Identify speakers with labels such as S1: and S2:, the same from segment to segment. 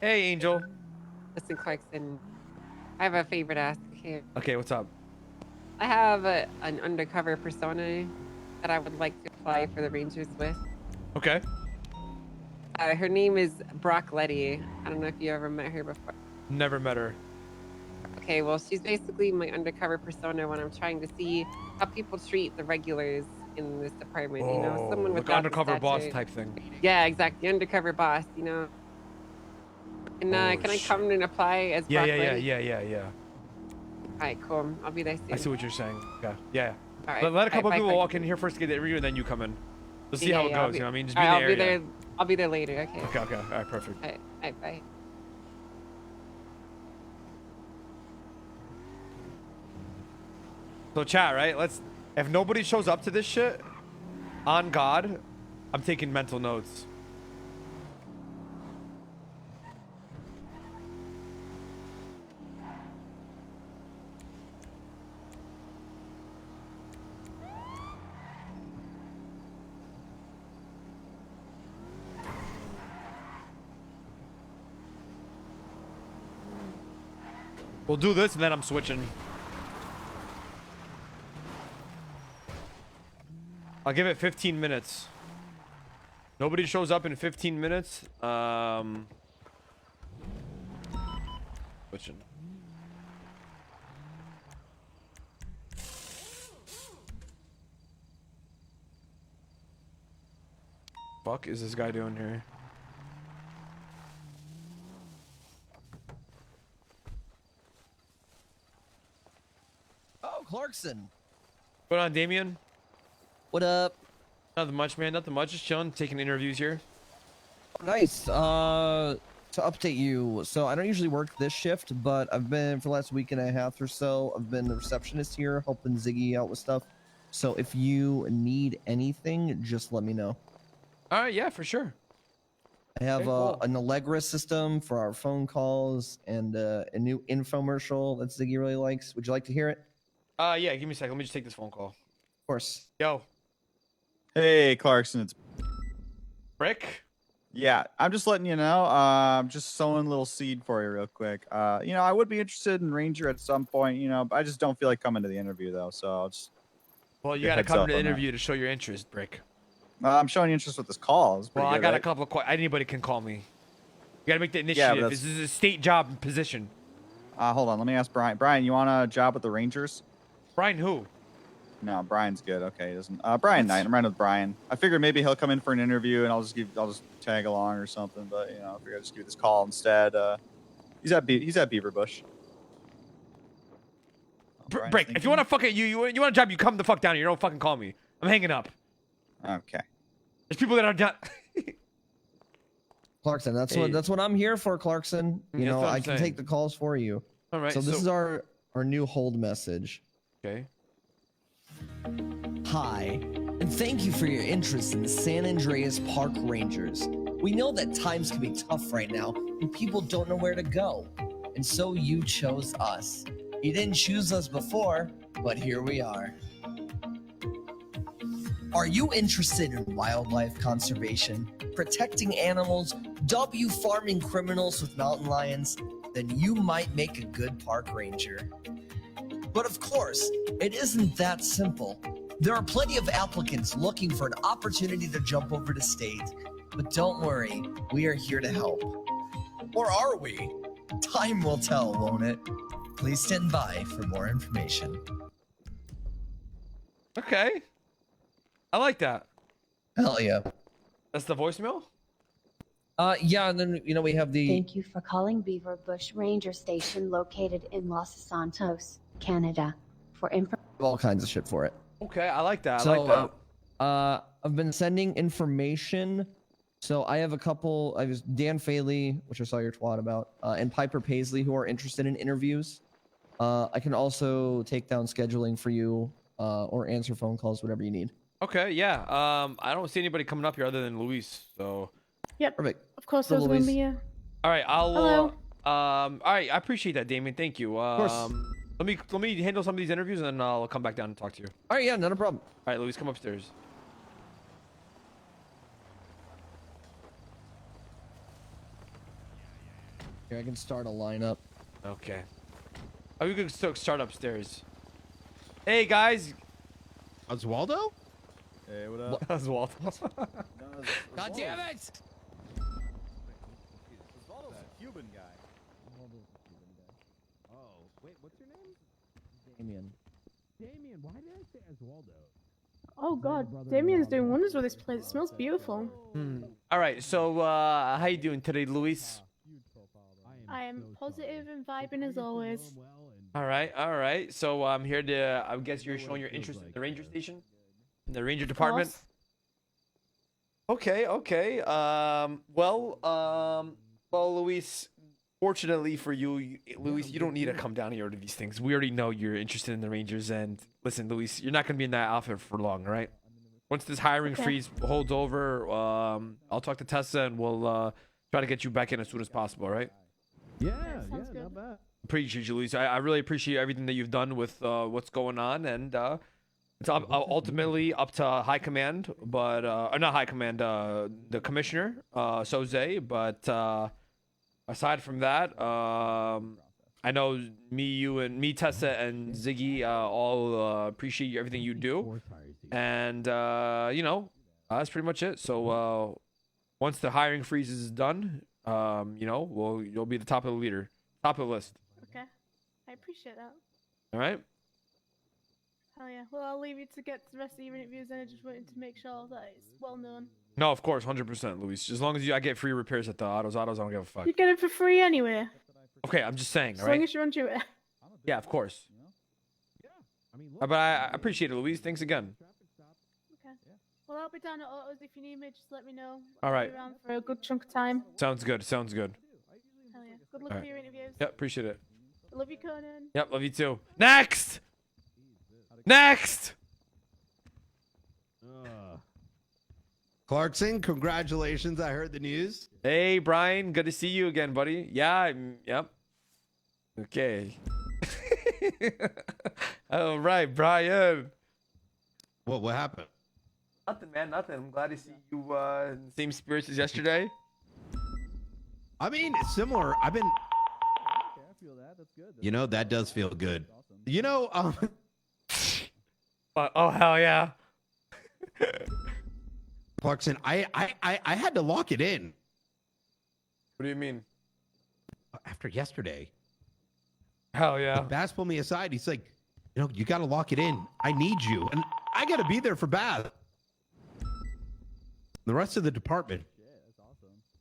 S1: Hey, Angel.
S2: Listen, Clarkson, I have a favor to ask here.
S1: Okay, what's up?
S2: I have an undercover persona that I would like to apply for the Rangers with.
S1: Okay.
S2: Her name is Brock Letty. I don't know if you ever met her before.
S1: Never met her.
S2: Okay, well, she's basically my undercover persona when I'm trying to see how people treat the regulars in this department. You know,
S1: Oh,
S2: someone
S1: like
S2: without the
S1: undercover boss
S2: stature.
S1: type thing.
S2: Yeah, exactly. Undercover boss, you know. And
S1: Oh,
S2: can I
S1: shit.
S2: come and apply as
S1: Yeah,
S2: Brock
S1: yeah, yeah,
S2: Letty?
S1: yeah, yeah, yeah.
S2: All right, cool. I'll be there soon.
S1: I see what you're saying. Okay. Yeah.
S2: All right.
S1: Let a couple
S2: bye,
S1: people walk in
S2: Clarkson.
S1: here first to get the interview, and then you come in. Let's see
S2: Yeah,
S1: how it
S2: yeah,
S1: goes. You know what I mean? Just be
S2: all
S1: in
S2: right,
S1: the area.
S2: I'll be there later. Okay.
S1: Okay, okay. All right, perfect.
S2: All right, bye.
S1: So chat, right? If nobody shows up to this shit, on God, I'm taking mental notes. We'll do this and then I'm switching. I'll give it 15 minutes. Nobody shows up in 15 minutes. Switching. Fuck is this guy doing here?
S3: Oh, Clarkson.
S1: What on, Damien?
S3: What up?
S1: Nothing much, man. Nothing much. Just chilling, taking interviews here.
S3: Nice. To update you, so I don't usually work this shift, but I've been for the last week and a half or so. I've been the receptionist here, helping Ziggy out with stuff. So if you need anything, just let me know.
S1: All right, yeah, for sure.
S3: I have
S1: Okay, cool.
S3: an Allegra system for our phone calls and a new infomercial that Ziggy really likes. Would you like to hear it?
S1: Yeah. Give me a second. Let me just take this phone call.
S3: Of course.
S1: Yo,
S4: Hey, Clarkson, it's
S1: Rick.
S4: yeah. I'm just letting you know. I'm just sowing a little seed for you real quick. I would be interested in Ranger at some point. But I just don't feel like coming to the interview though. So I'll just
S1: Well, you
S4: your
S1: gotta
S4: heads
S1: come
S4: up
S1: to the
S4: on that.
S1: interview to show your interest, Brick.
S4: I'm showing you interest with this call. It's pretty
S1: Well, I
S4: good,
S1: got a
S4: right?
S1: couple of anybody can call me. You gotta make the
S4: Yeah,
S1: initiative.
S4: but
S1: This is a state job position.
S4: Hold on. Let me ask Brian. Brian, you want a job with the Rangers?
S1: Brian, who?
S4: No, Brian's good. Okay, he doesn't. Brian Knight. I'm running with Brian. I figured maybe he'll come in for an interview and I'll just tag along or something. But I figured I'll just give you this call instead. He's at Beaver Bush. Brian's
S1: Brick. If
S4: thinking-
S1: you want to fucking you want a job, you come the fuck down here. You don't fucking call me. I'm hanging up.
S4: Okay.
S1: There's people that are not.
S3: Clarkson, that's
S1: Hey.
S3: what I'm here for, Clarkson.
S1: That's what I'm
S3: I can
S1: saying.
S3: take the calls for you.
S1: All right.
S3: So this is our new hold message.
S1: Okay.
S5: Hi, and thank you for your interest in the San Andreas Park Rangers. We know that times can be tough right now, and people don't know where to go. And so you chose us. You didn't choose us before, but here we are. Are you interested in wildlife conservation, protecting animals, W farming criminals with mountain lions? Then you might make a good park ranger. But of course, it isn't that simple. There are plenty of applicants looking for an opportunity to jump over to state. But don't worry, we are here to help. Or are we? Time will tell, won't it? Please stand by for more information.
S1: Okay. I like that.
S3: Hell yeah.
S1: That's the voicemail.
S3: Yeah, and then we have the
S6: Thank you for calling Beaver Bush Ranger Station located in Los Santos, Canada. For information.
S3: all kinds of shit for it.
S1: Okay, I like that. I
S3: So,
S1: like that.
S3: I've been sending information. So I have a couple. I was Dan Faley, which I saw your twat about, and Piper Paisley, who are interested in interviews. I can also take down scheduling for you, or answer phone calls, whatever you need.
S1: Okay, yeah. I don't see anybody coming up here other than Luis. So.
S7: Yep.
S3: Perfect.
S7: Of course,
S3: So
S7: there's going to
S3: Louise-
S7: be a.
S1: All right, I'll.
S7: Hello.
S1: All right, I appreciate that, Damien. Thank you.
S3: course.
S1: Let me handle some of these interviews and then I'll come back down and talk to you.
S3: All right, yeah, not a problem.
S1: All right, Luis, come upstairs.
S3: Here, I can start a lineup.
S1: Okay. Oh, you can still start upstairs. Hey guys.
S7: Oswaldo?
S4: Hey, what up?
S1: That's Walt.
S3: God damn it!
S4: Osvaldo's a Cuban guy.
S7: Oh, wait, what's your name?
S3: Damien.
S7: Damien, why did I say Oswaldo?
S8: Oh god, Damien's doing wonders with this place. It smells beautiful.
S1: All right. So, how you doing today, Luis?
S8: I am positive and vibing as always.
S1: All right. All right. So, I'm here to. I guess you're showing your interest in the ranger station, in the ranger department.
S8: Course.
S1: Okay. Okay. Well, Luis. Fortunately for you, Luis, you don't need to come down here to these things. We already know you're interested in the Rangers. And listen, Luis, you're not going to be in that outfit for long, all right? Once this hiring
S8: Okay.
S1: freeze holds over, I'll talk to Tessa and we'll try to get you back in as soon as possible, all right?
S7: Yeah,
S8: sounds
S7: yeah,
S8: good.
S7: not bad.
S1: Appreciate you, Luis. I really appreciate everything that you've done with what's going on. And it's ultimately up to high command, but or not high command, the commissioner, Soze. But aside from that, I know me, Tessa, and Ziggy all appreciate everything you do. And you know, that's pretty much it. So once the hiring freeze is done, you know, you'll be the top of the leader, top of the list.
S8: Okay. I appreciate that.
S1: All right.
S8: Hell yeah. Well, I'll leave you to get the rest of your interviews and I just wanted to make sure that it's well known.
S1: No, of course, 100%, Luis. As long as I get free repairs at the autos, I don't give a fuck.
S8: You get it for free anyway.
S1: Okay, I'm just saying,
S8: As
S1: all
S8: long
S1: right?
S8: as you're on duty.
S1: Yeah, of course.
S7: I mean,
S1: But I appreciate it, Luis. Thanks again.
S8: Okay. Well, I'll be down at Autos if you need me. Just let me know.
S1: All
S8: I'll
S1: right.
S8: be around for a good chunk of time.
S1: Sounds good. Sounds good.
S8: Hell yeah. Good luck
S1: All
S8: for
S1: right.
S8: your interviews.
S1: Yep, appreciate it.
S8: Love you, Conan.
S1: Yep, love you too. Next! Next!
S7: Clarkson, congratulations. I heard the news.
S1: Hey, Brian. Good to see you again, buddy. Yeah, yep. Okay. All right, Brian.
S7: What happened?
S1: Nothing, man. Nothing. I'm glad to see you in the same spirits as yesterday.
S7: I mean, it's similar. I've been,
S4: Okay, I feel that. That's good.
S7: you know, that does feel good. You know,
S1: Oh, hell yeah.
S7: Clarkson, I had to lock it in
S1: What do you mean?
S7: after yesterday.
S1: Hell yeah.
S7: Bass pulled me aside. He's like, you know, you got to lock it in. I need you. And I got to be there for Bass. The rest of the department.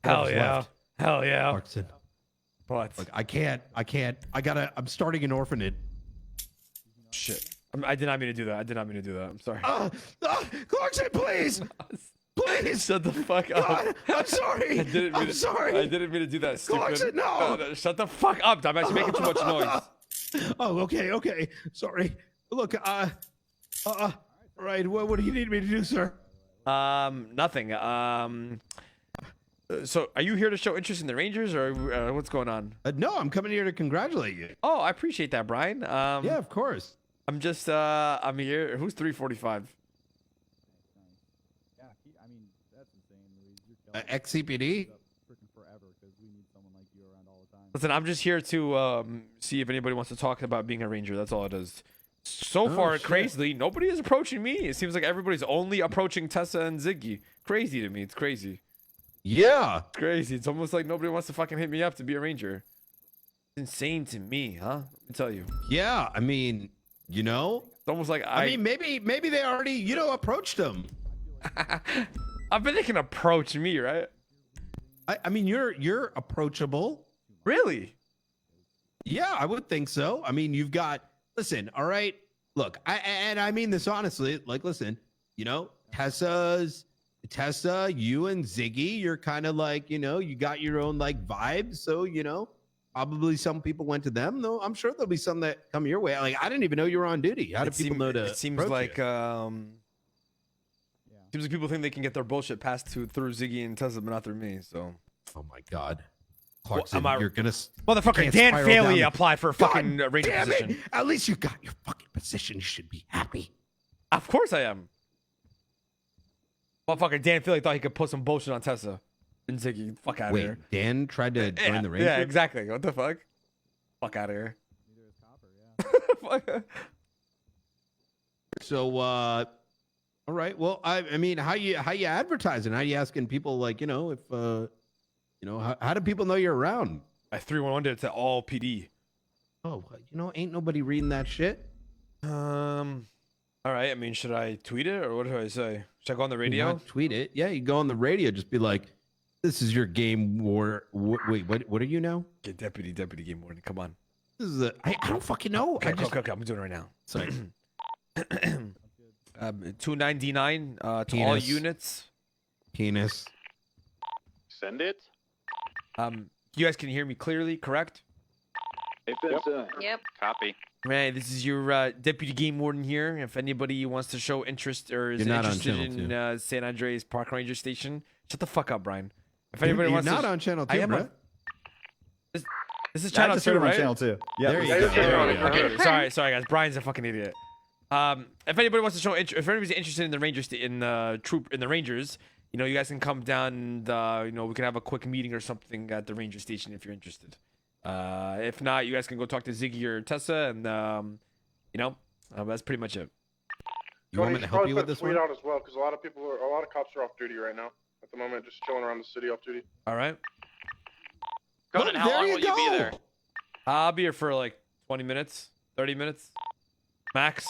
S1: Hell
S7: whatever's
S1: yeah.
S7: left.
S1: Hell yeah.
S7: Clarkson,
S1: What?
S7: look, I can't. I'm starting an orphanage.
S1: Shit. I did not mean to do that. I did not mean to do that. I'm sorry.
S7: Clarkson, please. Please.
S1: Shut the fuck up.
S7: God, I'm sorry.
S1: I didn't mean
S7: I'm
S1: to,
S7: sorry.
S1: I didn't mean to do that, stupid.
S7: Clarkson, no.
S1: Shut the fuck up. I'm actually making too much noise.
S7: Oh, okay. Sorry. Look, right. What do you need me to do, sir?
S1: Nothing. So are you here to show interest in the Rangers or what's going on?
S7: No, I'm coming here to congratulate you.
S1: Oh, I appreciate that, Brian.
S7: Yeah, of course.
S1: I'm just, I'm here. Who's 345?
S4: Yeah, I mean, that's insane, Luis. You're killing
S7: XCPD?
S4: freaking forever because we need someone like you around all the time.
S1: Listen, I'm just here to see if anybody wants to talk about being a Ranger. That's all it is. So far,
S7: shit.
S1: crazily, nobody is approaching me. It seems like everybody's only approaching Tessa and Ziggy. Crazy to me. It's crazy.
S7: Yeah.
S1: It's crazy. It's almost like nobody wants to fucking hit me up to be a Ranger. It's insane to me, huh? Let me tell you.
S7: Yeah. I mean, you know,
S1: It's almost like
S7: I mean, maybe they already, you know, approached them.
S1: I bet they can approach me, right?
S7: I mean, you're approachable.
S1: Really?
S7: Yeah, I would think so. I mean, you've got, listen, all right. Look, I mean this honestly. Like, listen, you know, Tessa, you and Ziggy, you're kind of like, you know, you got your own like vibe. So, you know, probably some people went to them. Though I'm sure there'll be some that come your way. Like, I didn't even know you were on duty. How do people know to?
S1: It seems
S7: approach
S1: like
S7: you?
S1: seems like people think they can get their bullshit passed through Ziggy and Tessa, but not through me. So,
S7: Oh my God, Clarkson,
S1: am I-
S7: you're gonna.
S1: motherfucker,
S7: can't
S1: Dan
S7: spiral
S1: Faley
S7: down.
S1: applied for a fucking
S7: God
S1: Ranger
S7: damn
S1: position.
S7: it! At least you got your fucking position. You should be happy.
S1: Of course I am. Motherfucker, Dan Faley thought he could put some bullshit on Tessa. And Ziggy, fuck out of
S7: Wait,
S1: here.
S7: Dan tried to join
S1: Yeah,
S7: the Ranger?
S1: yeah, exactly. What the fuck? Fuck out of here. Fuck.
S7: So, all right. Well, I mean, how you advertising? How you asking people, like, if, how do people know you're around?
S1: I 311 did it to all PD.
S7: Oh, ain't nobody reading that shit.
S1: All right. I mean, should I tweet it or what do I say? Should I go on the radio?
S7: Not tweet it. Yeah, you go on the radio. Just be like, "This is your game war." Wait, what are you now?
S1: Okay, deputy game warden. Come on.
S7: This is I don't fucking know.
S1: Okay, okay. I'm doing it right now.
S7: Sorry.
S1: 299 to all
S7: Penis.
S1: units.
S7: Penis.
S9: Send it.
S1: You guys can hear me clearly, correct?
S2: Yep.
S9: Copy.
S1: Right, this is your deputy game warden here. If anybody wants to show interest or is
S7: You're not on
S1: interested
S7: channel
S1: in San Andreas Park Ranger Station, shut the fuck up, Brian. If
S7: You're
S1: anybody wants
S7: not
S1: to,
S7: on channel
S1: I
S7: 2,
S1: am
S7: bro.
S1: on- This is
S4: I
S1: channel
S4: just
S1: 2,
S4: heard him on
S1: right?
S4: channel 2. Yeah.
S7: There you
S9: Yeah,
S7: go.
S9: just heard
S7: There
S9: him
S7: you
S9: on-
S7: go.
S1: Okay, sorry guys. Brian's a fucking idiot. If anybody wants to show if anybody's interested in the Rangers in the Rangers, you guys can come down and we can have a quick meeting or something at the Ranger Station if you're interested. If not, you guys can go talk to Ziggy or Tessa, and that's pretty much it.
S7: You want me to help you with this one?
S10: out as well, because a lot of cops are off duty right now. At the moment, just chilling around the city off duty.
S1: All right.
S11: Conan, how
S7: there
S11: long
S7: you
S11: will you be
S7: go.
S11: there?
S1: I'll be here for like 20 minutes, 30 minutes, max.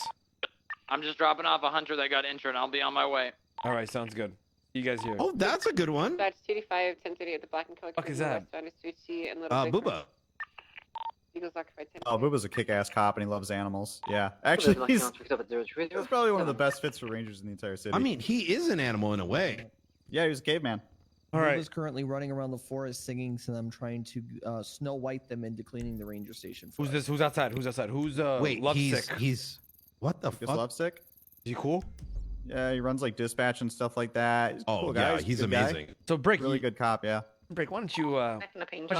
S11: I'm just dropping off a hunter that got injured. I'll be on my way.
S1: All right, sounds good. See you guys here.
S7: Oh, that's a good one.
S2: Batch 285, 1030 at the Black and Coke.
S1: Fuck is that?
S2: And Little Big
S7: Booba.
S2: Eagles occupied 10.
S4: Oh, Booba's a kick-ass cop and he loves animals. Yeah. Actually, he's probably one of the best fits for Rangers in the entire city.
S7: I mean, he is an animal in a way.
S4: yeah, he was a caveman.
S1: All
S3: He
S1: right.
S3: was currently running around the forest singing to them, trying to Snow White them into cleaning the ranger station. For
S1: Who's
S3: us.
S1: this? Who's outside? Who's
S7: Wait,
S1: lovesick?
S7: he's what the
S4: Just
S7: fuck?
S4: lovesick.
S1: Is he cool?
S4: Yeah, he runs like dispatch and stuff like that. He's a
S7: Oh
S4: cool guy.
S7: yeah,
S4: a
S7: he's
S4: good guy.
S7: amazing.
S1: So Brick,
S4: Really good cop. Yeah.
S1: Brick, why don't you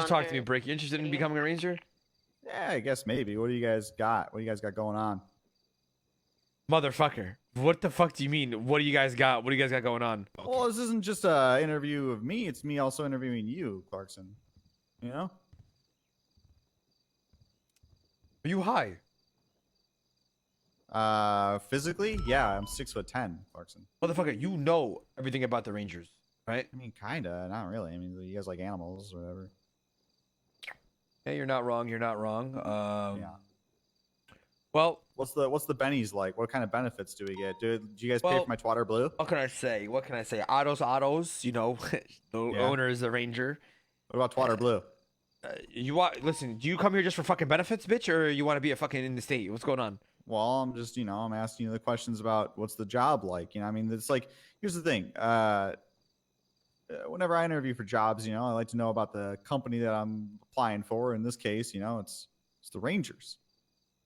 S1: talk to me, Brick? You interested in becoming a ranger?
S4: Yeah, I guess maybe. What do you guys got? What do you guys got going on?
S1: Motherfucker. What the fuck do you mean? What do you guys got? What do you guys got going on?
S4: Well, this isn't just an interview of me. It's me also interviewing you, Clarkson. You know?
S1: Are you high?
S4: Physically, yeah, I'm 6'10", Clarkson.
S1: Motherfucker, you know everything about the Rangers, right?
S4: I mean, kinda, not really. I mean, you guys like animals or whatever.
S1: Yeah, you're not wrong. You're not wrong.
S4: Yeah.
S1: Well,
S4: What's the bennies like? What kind of benefits do we get? Do you guys pay
S1: Well-
S4: for my twatter blue?
S1: what can I say? What can I say? Autos. The owner is a Ranger.
S4: What about twatter blue?
S1: Listen, do you come here just for fucking benefits, bitch, or you want to be a fucking in the state? What's going on?
S4: Well, I'm just, I'm asking you the questions about what's the job like. I mean, it's like, here's the thing. Whenever I interview for jobs, I like to know about the company that I'm applying for. In this case, it's the Rangers.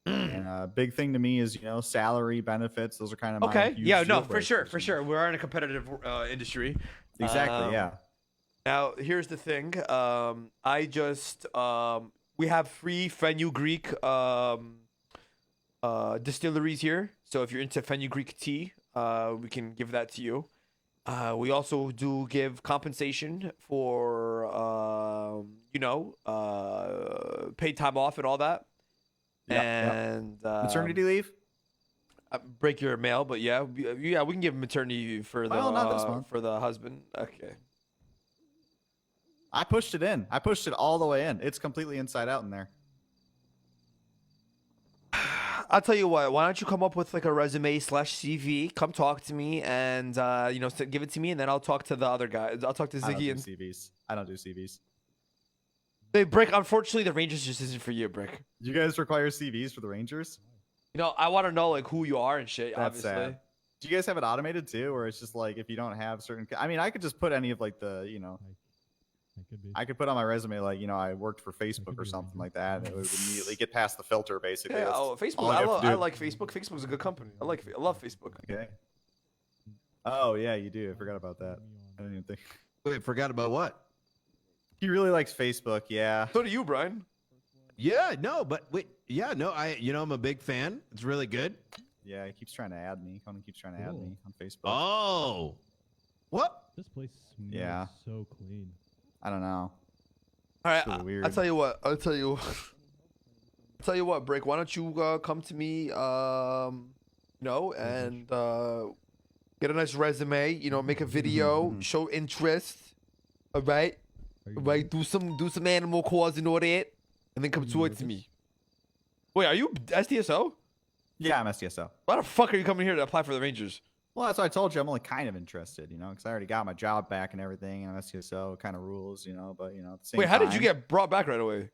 S4: And a big thing to me is, salary, benefits. Those are kind of my
S1: Okay.
S4: huge
S1: Yeah. No.
S4: deal
S1: For sure.
S4: breakers.
S1: For sure. We are in a competitive industry.
S4: Exactly. Yeah.
S1: Now, here's the thing. We have free fenugreek distilleries here. So if you're into fenugreek tea, we can give that to you. We also do give compensation for, paid time off and all that.
S4: Yep,
S1: And
S4: Maternity leave?
S1: break your mail, but yeah, we can give maternity for
S4: Well, not this month.
S1: for the husband. Okay.
S4: I pushed it in. I pushed it all the way in. It's completely inside out in there.
S1: I'll tell you what. Why don't you come up with like a resume / CV? Come talk to me and give it to me, and then I'll talk to the other guys. I'll talk to
S4: I don't
S1: Ziggy
S4: do
S1: and
S4: CVs. I don't do CVs.
S1: Hey, Brick. Unfortunately, the Rangers just isn't for you, Brick.
S4: You guys require CVs for the Rangers?
S1: I want to know like who you are and shit.
S4: That's
S1: obviously.
S4: sad. Do you guys have it automated too, or it's just like if you don't have certain? I mean, I could just put any of like the I could put on my resume like I worked for Facebook or something like that, and it would immediately get past the filter basically.
S1: Yeah,
S4: That's
S1: Facebook.
S4: all have to
S1: I
S4: do.
S1: like Facebook. Facebook's a good company. I love Facebook.
S4: Okay. Oh yeah, you do. I forgot about that. I didn't even think.
S7: Wait, forgot about what?
S4: He really likes Facebook. Yeah.
S1: So do you, Brian.
S7: Yeah, no, but wait, yeah, no, I'm a big fan. It's really good.
S4: Yeah. He keeps trying to add me. Conan keeps trying to add me on Facebook.
S7: Oh, what?
S12: This place smells
S4: Yeah.
S12: so clean.
S4: I don't know.
S1: All right,
S4: It's really weird.
S1: I'll tell you what. Brick. Why don't you come to me, and get a nice resume. Make a video, show interest. All right, do some animal calls and all that, and then come towards me. Wait, are you SDSO?
S4: Yeah, I'm SDSO.
S1: Why the fuck are you coming here to apply for the Rangers?
S4: Well, that's what I told you. I'm only kind of interested, because I already got my job back and everything, and SDSO kind of rules, but at the same
S1: Wait, how
S4: time,
S1: did you get brought back right away?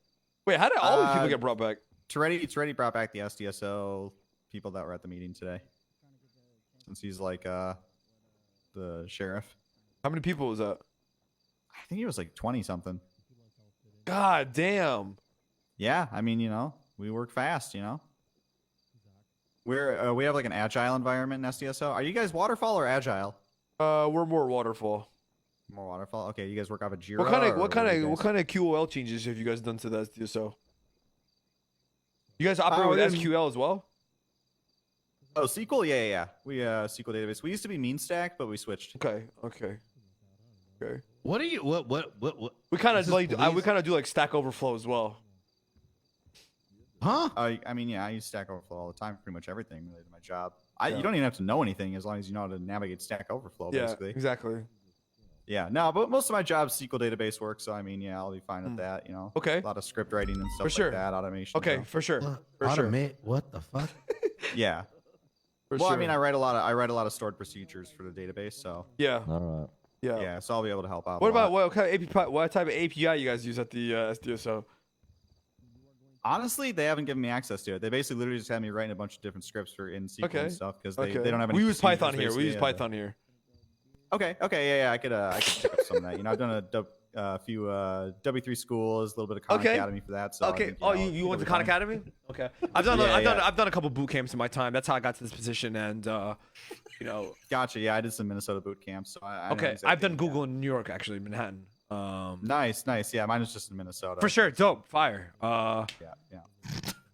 S1: Wait, how did all these people get brought back?
S4: Toretti brought back the SDSO people that were at the meeting today. Since he's like the sheriff.
S1: How many people was that?
S4: I think he was like 20 something.
S1: God damn.
S4: Yeah, I mean, we work fast, we have like an agile environment in SDSO. Are you guys waterfall or agile?
S1: We're more waterfall.
S4: More waterfall. Okay, you guys work off a Jira.
S1: What kind of QOL changes have you guys done to the SDSO? You guys operate with SQL as well?
S4: Oh, SQL? Yeah. We SQL database. We used to be mean stack, but we switched.
S1: Okay.
S7: What are you? What?
S1: We kind of do like Stack Overflow as well.
S7: Huh?
S4: I mean, yeah, I use Stack Overflow all the time for pretty much everything related to my job. You don't even have to know anything as long as you know how to navigate Stack Overflow, basically.
S1: Yeah, exactly.
S4: Yeah, no, but most of my job's SQL database work, so I mean, yeah, I'll be fine with that,
S1: Okay.
S4: A lot of script writing and stuff
S1: For sure.
S4: like that, automation.
S1: Okay,
S4: so.
S1: for sure.
S7: Automate? What the fuck?
S4: Yeah. I mean, I write a lot of stored procedures for the database, so.
S1: Yeah.
S3: All right.
S1: Yeah.
S4: Yeah, so I'll be able to help out.
S1: What about what type of API you guys use at the SDSO?
S4: Honestly, they haven't given me access to it. They basically literally just had me writing a bunch of different scripts for in SQL and stuff because they don't have any.
S1: We use Python
S4: procedures,
S1: here.
S4: basically. Okay, yeah, I could pick up some of that. I've done a few W3 schools, a little bit of Khan Academy for that. So
S1: okay. You went to Khan Academy? Okay. I've done a couple boot camps in my time. That's how I got to this position, and
S4: Gotcha. Yeah, I did some Minnesota boot camps. So I
S1: okay. I've done Google in New York, actually, Manhattan.
S4: Nice. Yeah, mine is just in Minnesota.
S1: For sure. Dope. Fire.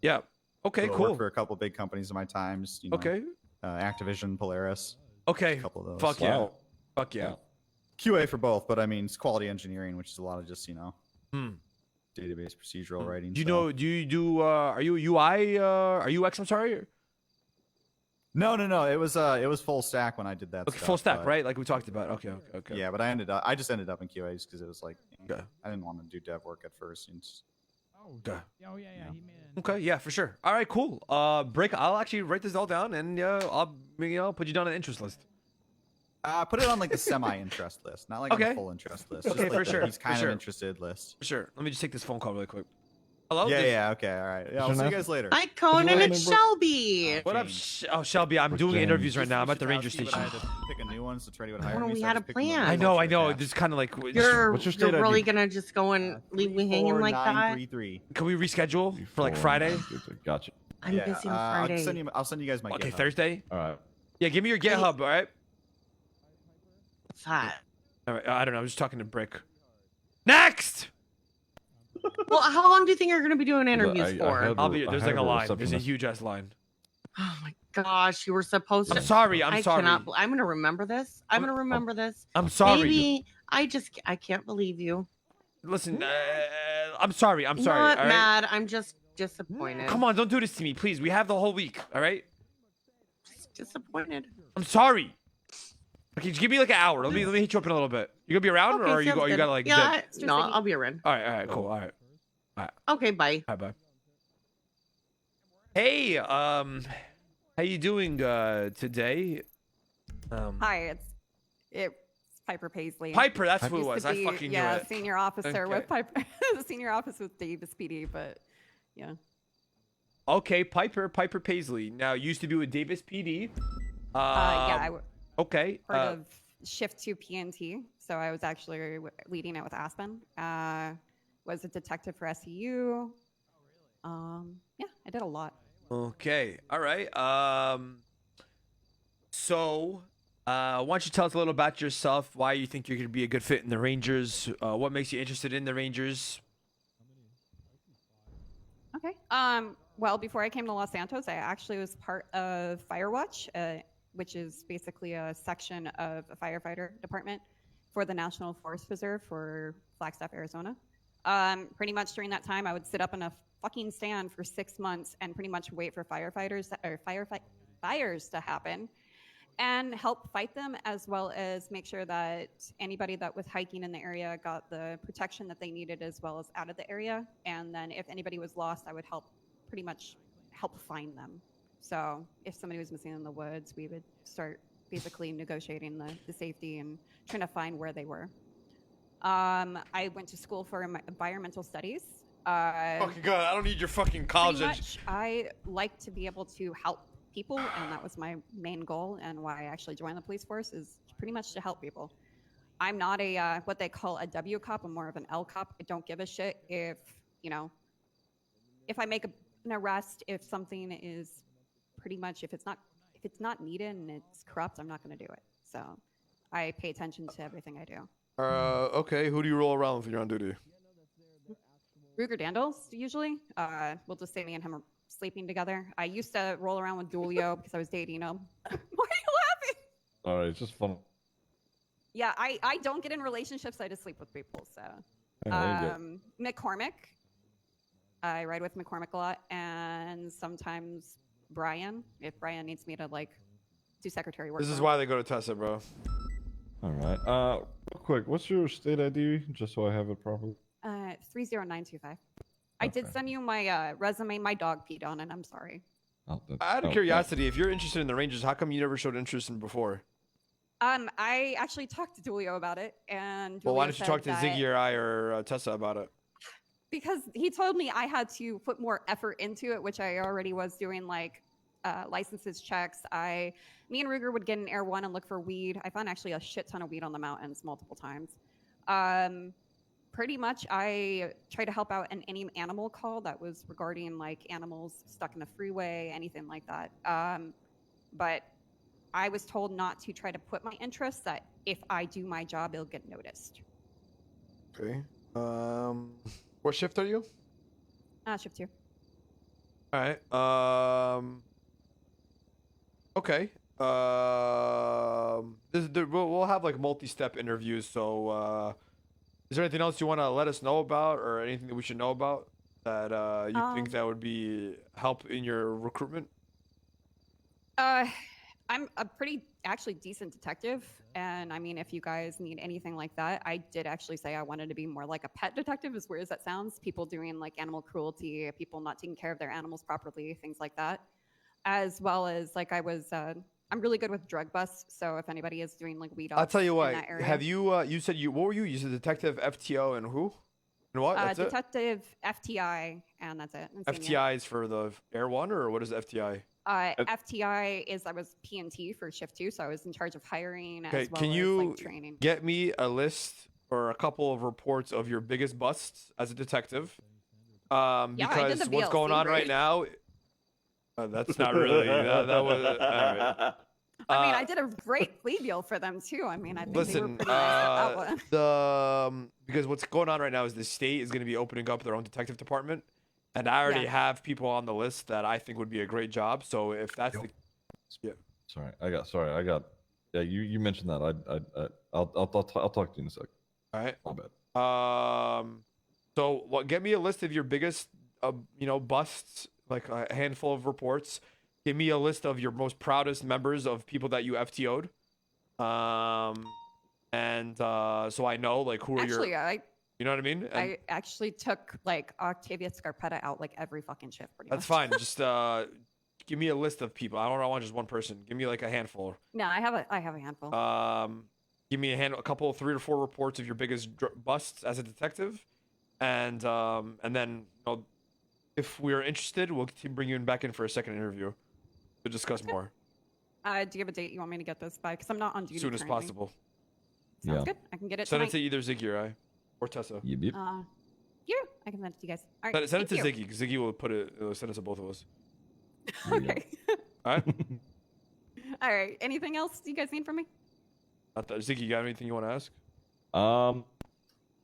S1: Yeah. Okay.
S4: So I
S1: cool.
S4: worked for a couple big companies in my times.
S1: Okay.
S4: Activision, Polaris.
S1: Okay.
S4: A couple of those.
S1: Fuck yeah.
S3: Wow.
S1: Fuck yeah.
S4: QA for both, but I mean, it's quality engineering, which is a lot of just database procedural writing.
S1: Do you do? Are you UI? Are you UX? I'm sorry.
S4: No. It was full stack when I did that.
S1: Okay, full stack, right? Like we talked about. Okay.
S4: Yeah, but I just ended up in QA just because it was like I didn't want to do dev work at first.
S1: Okay.
S12: Oh yeah. He made it.
S1: Okay, yeah, for sure. All right, cool. Break. I'll actually write this all down, and I'll put you down on an interest list.
S4: Put it on like the semi-interest list, not like on the full interest list.
S1: Okay,
S4: just
S1: for
S4: like
S1: sure.
S4: He's kind of interested list.
S1: For sure. Let me just take this phone call really quick. Hello.
S4: Yeah. Okay. All right. Yeah. I'll see you guys later.
S2: Hi, Conan. It's Shelby.
S1: What up? Shelby. I'm doing interviews right now. I'm at the ranger station.
S4: I had to pick a new one, so Trey would hire me.
S2: We
S4: so
S2: had
S4: I
S2: a
S4: just picked one of
S2: plan.
S4: those.
S1: I know. It's kind of like.
S2: You're
S3: state
S2: really
S3: ID?
S2: gonna just go and leave me hanging like that?
S4: 4933.
S1: Can we reschedule for like Friday?
S3: Gotcha.
S2: I'm busy on Friday.
S4: I'll send you guys my.
S1: Okay,
S4: GitHub.
S1: Thursday.
S3: All right.
S1: Yeah, give me your GitHub. All right.
S2: What's that?
S1: All right. I don't know. I'm just talking to Brick. Next.
S2: Well, how long do you think you're gonna be doing interviews
S3: I
S2: for?
S3: have
S1: I'll be.
S3: I
S1: There's
S3: have
S1: like a
S3: a
S1: line. There's a
S3: receptionist.
S1: huge ass line.
S2: Oh my gosh, you were supposed to.
S1: I'm sorry. I'm sorry.
S2: I'm gonna remember this. I'm gonna remember this.
S1: I'm sorry.
S2: Maybe I can't believe you.
S1: Listen. I'm sorry. I'm sorry.
S2: Not
S1: all right?
S2: mad. I'm just disappointed.
S1: Come on, don't do this to me, please. We have the whole week. All right.
S2: Just disappointed.
S1: I'm sorry. Okay, just give me like an hour. Let me hit you up in a little bit. You gonna be around,
S2: Okay,
S1: or you
S2: sounds
S1: you
S2: good.
S1: gotta like?
S2: Yeah,
S1: dip?
S2: no, I'll be around.
S1: All right, cool. All right.
S2: Okay, bye.
S1: Bye. Hey, how you doing today?
S13: Hi, it's Piper Paisley.
S1: Piper, that's who it
S13: Used
S1: was.
S13: to
S1: I
S13: be,
S1: fucking knew
S13: yeah,
S1: it.
S13: senior officer
S1: Okay.
S13: with Piper. The senior officer with Davis PD, but yeah.
S1: Okay, Piper Paisley. Now used to be with Davis PD.
S13: Yeah,
S1: Okay.
S13: heard of Shift to PNT, so I was actually leading it with Aspen. Was a detective for SEU. Yeah, I did a lot.
S1: Okay. All right. So, why don't you tell us a little about yourself? Why you think you're going to be a good fit in the Rangers? What makes you interested in the Rangers?
S13: Okay. Well, before I came to Los Santos, I actually was part of Firewatch, which is basically a section of a firefighter department for the National Forest Preserve for Flagstaff, Arizona. Pretty much during that time, I would sit up in a fucking stand for 6 months and pretty much wait for fires to happen and help fight them, as well as make sure that anybody that was hiking in the area got the protection that they needed, as well as out of the area. And then if anybody was lost, I would pretty much help find them. So if somebody was missing in the woods, we would start basically negotiating the safety and trying to find where they were. I went to school for environmental studies.
S1: Fucking God, I don't need your fucking college.
S13: Pretty much, I like to be able to help people, and that was my main goal, and why I actually joined the police force is pretty much to help people. I'm not a what they call a W cop. I'm more of an L cop. I don't give a shit if I make an arrest, if something is pretty much if it's not needed and it's corrupt, I'm not going to do it. So I pay attention to everything I do.
S1: Okay, who do you roll around with when you're on duty?
S13: Ruger Dandles, usually. We'll just say me and him are sleeping together. I used to roll around with Dulio because I was dating him. Why are you laughing?
S12: All right, it's just fun.
S13: Yeah, I don't get in relationships. I just sleep with people. So, McCormick. I ride with McCormick a lot, and sometimes Brian, if Brian needs me to do secretary work.
S1: This is why they go to Tessa, bro.
S12: All right. Real quick, what's your state ID, just so I have it properly?
S13: 30925. I did send you my resume. My dog peed on it. I'm sorry.
S1: Out of curiosity, if you're interested in the Rangers, how come you never showed interest in before?
S13: I actually talked to Dulio about it, and
S1: Well,
S13: Dulio
S1: why don't you talk to
S13: said
S1: Ziggy or I or Tessa about it?
S13: because he told me I had to put more effort into it, which I already was doing, licenses checks. Me and Ruger would get in Air 1 and look for weed. I found actually a shit ton of weed on the mountains multiple times. Pretty much I tried to help out in any animal call that was regarding animals stuck in the freeway, anything like that. But I was told not to try to put my interests, that if I do my job, it'll get noticed.
S1: Okay. What shift are you?
S13: Shift 2.
S1: All right. Okay. We'll have multi-step interviews. So, is there anything else you want to let us know about, or anything that we should know about that you think that would be help in your recruitment?
S13: I'm a pretty actually decent detective, and I mean, if you guys need anything like that, I did actually say I wanted to be more like a pet detective, as weird as that sounds. People doing animal cruelty, people not taking care of their animals properly, things like that. As well as I'm really good with drug busts, so if anybody is doing weed off,
S1: I'll tell you what.
S13: in that area,
S1: Have you? You said what were you? You said detective, FTO, and who? And what? That's
S13: detective, FTI, and that's it.
S1: it. FTI is for the Air 1, or what is FTI?
S13: FTI is I was P&T for shift 2, so I was in charge of hiring as well
S1: can
S13: as
S1: you
S13: training.
S1: get me a list or a couple of reports of your biggest busts as a detective? Because what's going on right now? That's not really. that was. All right.
S13: I mean, I did a great plea deal for them too. I mean, I think they were
S1: listen,
S13: pretty nice with that one.
S1: Because what's going on right now is the state is going to be opening up their own detective department, and I already have people on the list that I think would be a great job. So if that's
S12: Sorry, I got. Yeah, you mentioned that. I'll talk to you in a sec.
S1: All right.
S12: My bad.
S1: So get me a list of your biggest, busts, like a handful of reports. Give me a list of your most proudest members of people that you FTO'd. So I know who are
S13: actually,
S1: your. You know what I mean?
S13: I actually took Octavia Scarpetta out every fucking shift.
S1: That's fine. Just give me a list of people. I don't want just one person. Give me a handful.
S13: No, I have a handful.
S1: Give me a couple, 3 or 4 reports of your biggest busts as a detective, and then if we're interested, we'll bring you back in for a second interview to discuss more.
S13: Do you have a date you want me to get this by? Because I'm not on duty.
S1: As soon as
S13: currently.
S1: possible.
S13: Sounds good. I can get it.
S1: Send
S13: tonight.
S1: it to either Ziggy or I, or Tessa.
S13: Yeah, I can send it to you guys. All right.
S1: Send it to
S13: thank
S1: Ziggy. Because Ziggy will send it to both of us.
S13: Okay.
S1: All right.
S13: All right. Anything else you guys need from me?
S1: Ziggy, you got anything you want to ask?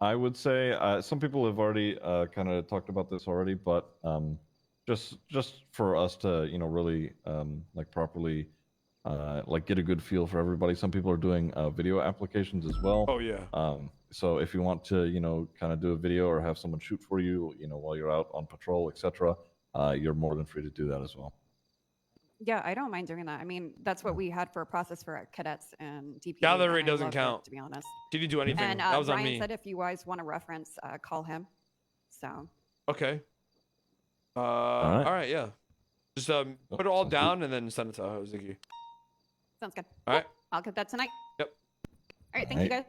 S12: I would say some people have already kind of talked about this already, but just for us to really properly get a good feel for everybody. Some people are doing video applications as well.
S1: Oh yeah.
S12: So if you want to, kind of do a video or have someone shoot for you, while you're out on patrol, etc., you're more than free to do that as well.
S13: Yeah, I don't mind doing that. I mean, that's what we had for a process for our cadets and DPD.
S1: Gallery
S13: and I
S1: doesn't
S13: loved it,
S1: count.
S13: to be honest.
S1: Did you do anything?
S13: And
S1: That was on
S13: Brian
S1: me.
S13: said if you guys want a reference, call him. So.
S1: Okay.
S12: right.
S1: All right. Yeah. Just put it all down and then send it to Ziggy.
S13: Sounds good.
S1: All right.
S13: I'll get that tonight.
S1: Yep.
S13: All right. Thank you, guys.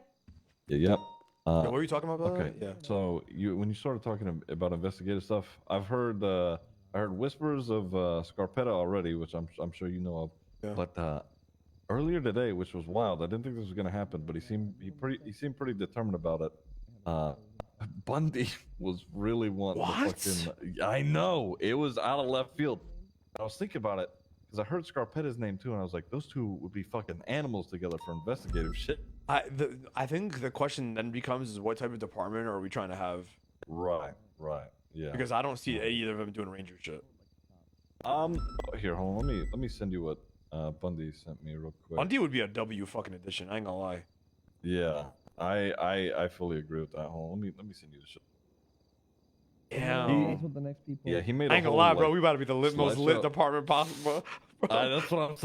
S12: Yep.
S1: What were you talking about?
S12: Okay.
S1: Yeah.
S12: So when you started talking about investigative stuff, I've heard I heard whispers of Scarpetta already, which I'm sure you know of.
S1: Yeah.
S12: But earlier today, which was wild, I didn't think this was going to happen, but he seemed pretty determined about it. Bundy was really wanting
S1: What?
S12: to fucking. I know, it was out of left field. I was thinking about it because I heard Scarpetta's name too, and I was like, those two would be fucking animals together for investigative shit.
S1: I think the question then becomes is what type of department are we trying to have?
S12: Right. Yeah.
S1: Because I don't see either of them doing ranger shit.
S12: Here, hold on. Let me send you what Bundy sent me real quick.
S1: Bundy would be a W fucking addition. I ain't gonna lie.
S12: Yeah, I fully agree with that. Hold on, let me send you the shit.
S1: Yeah.
S12: Yeah, he made.
S1: I ain't gonna lie, bro. We about to be the most lit department possible.
S12: That's what I'm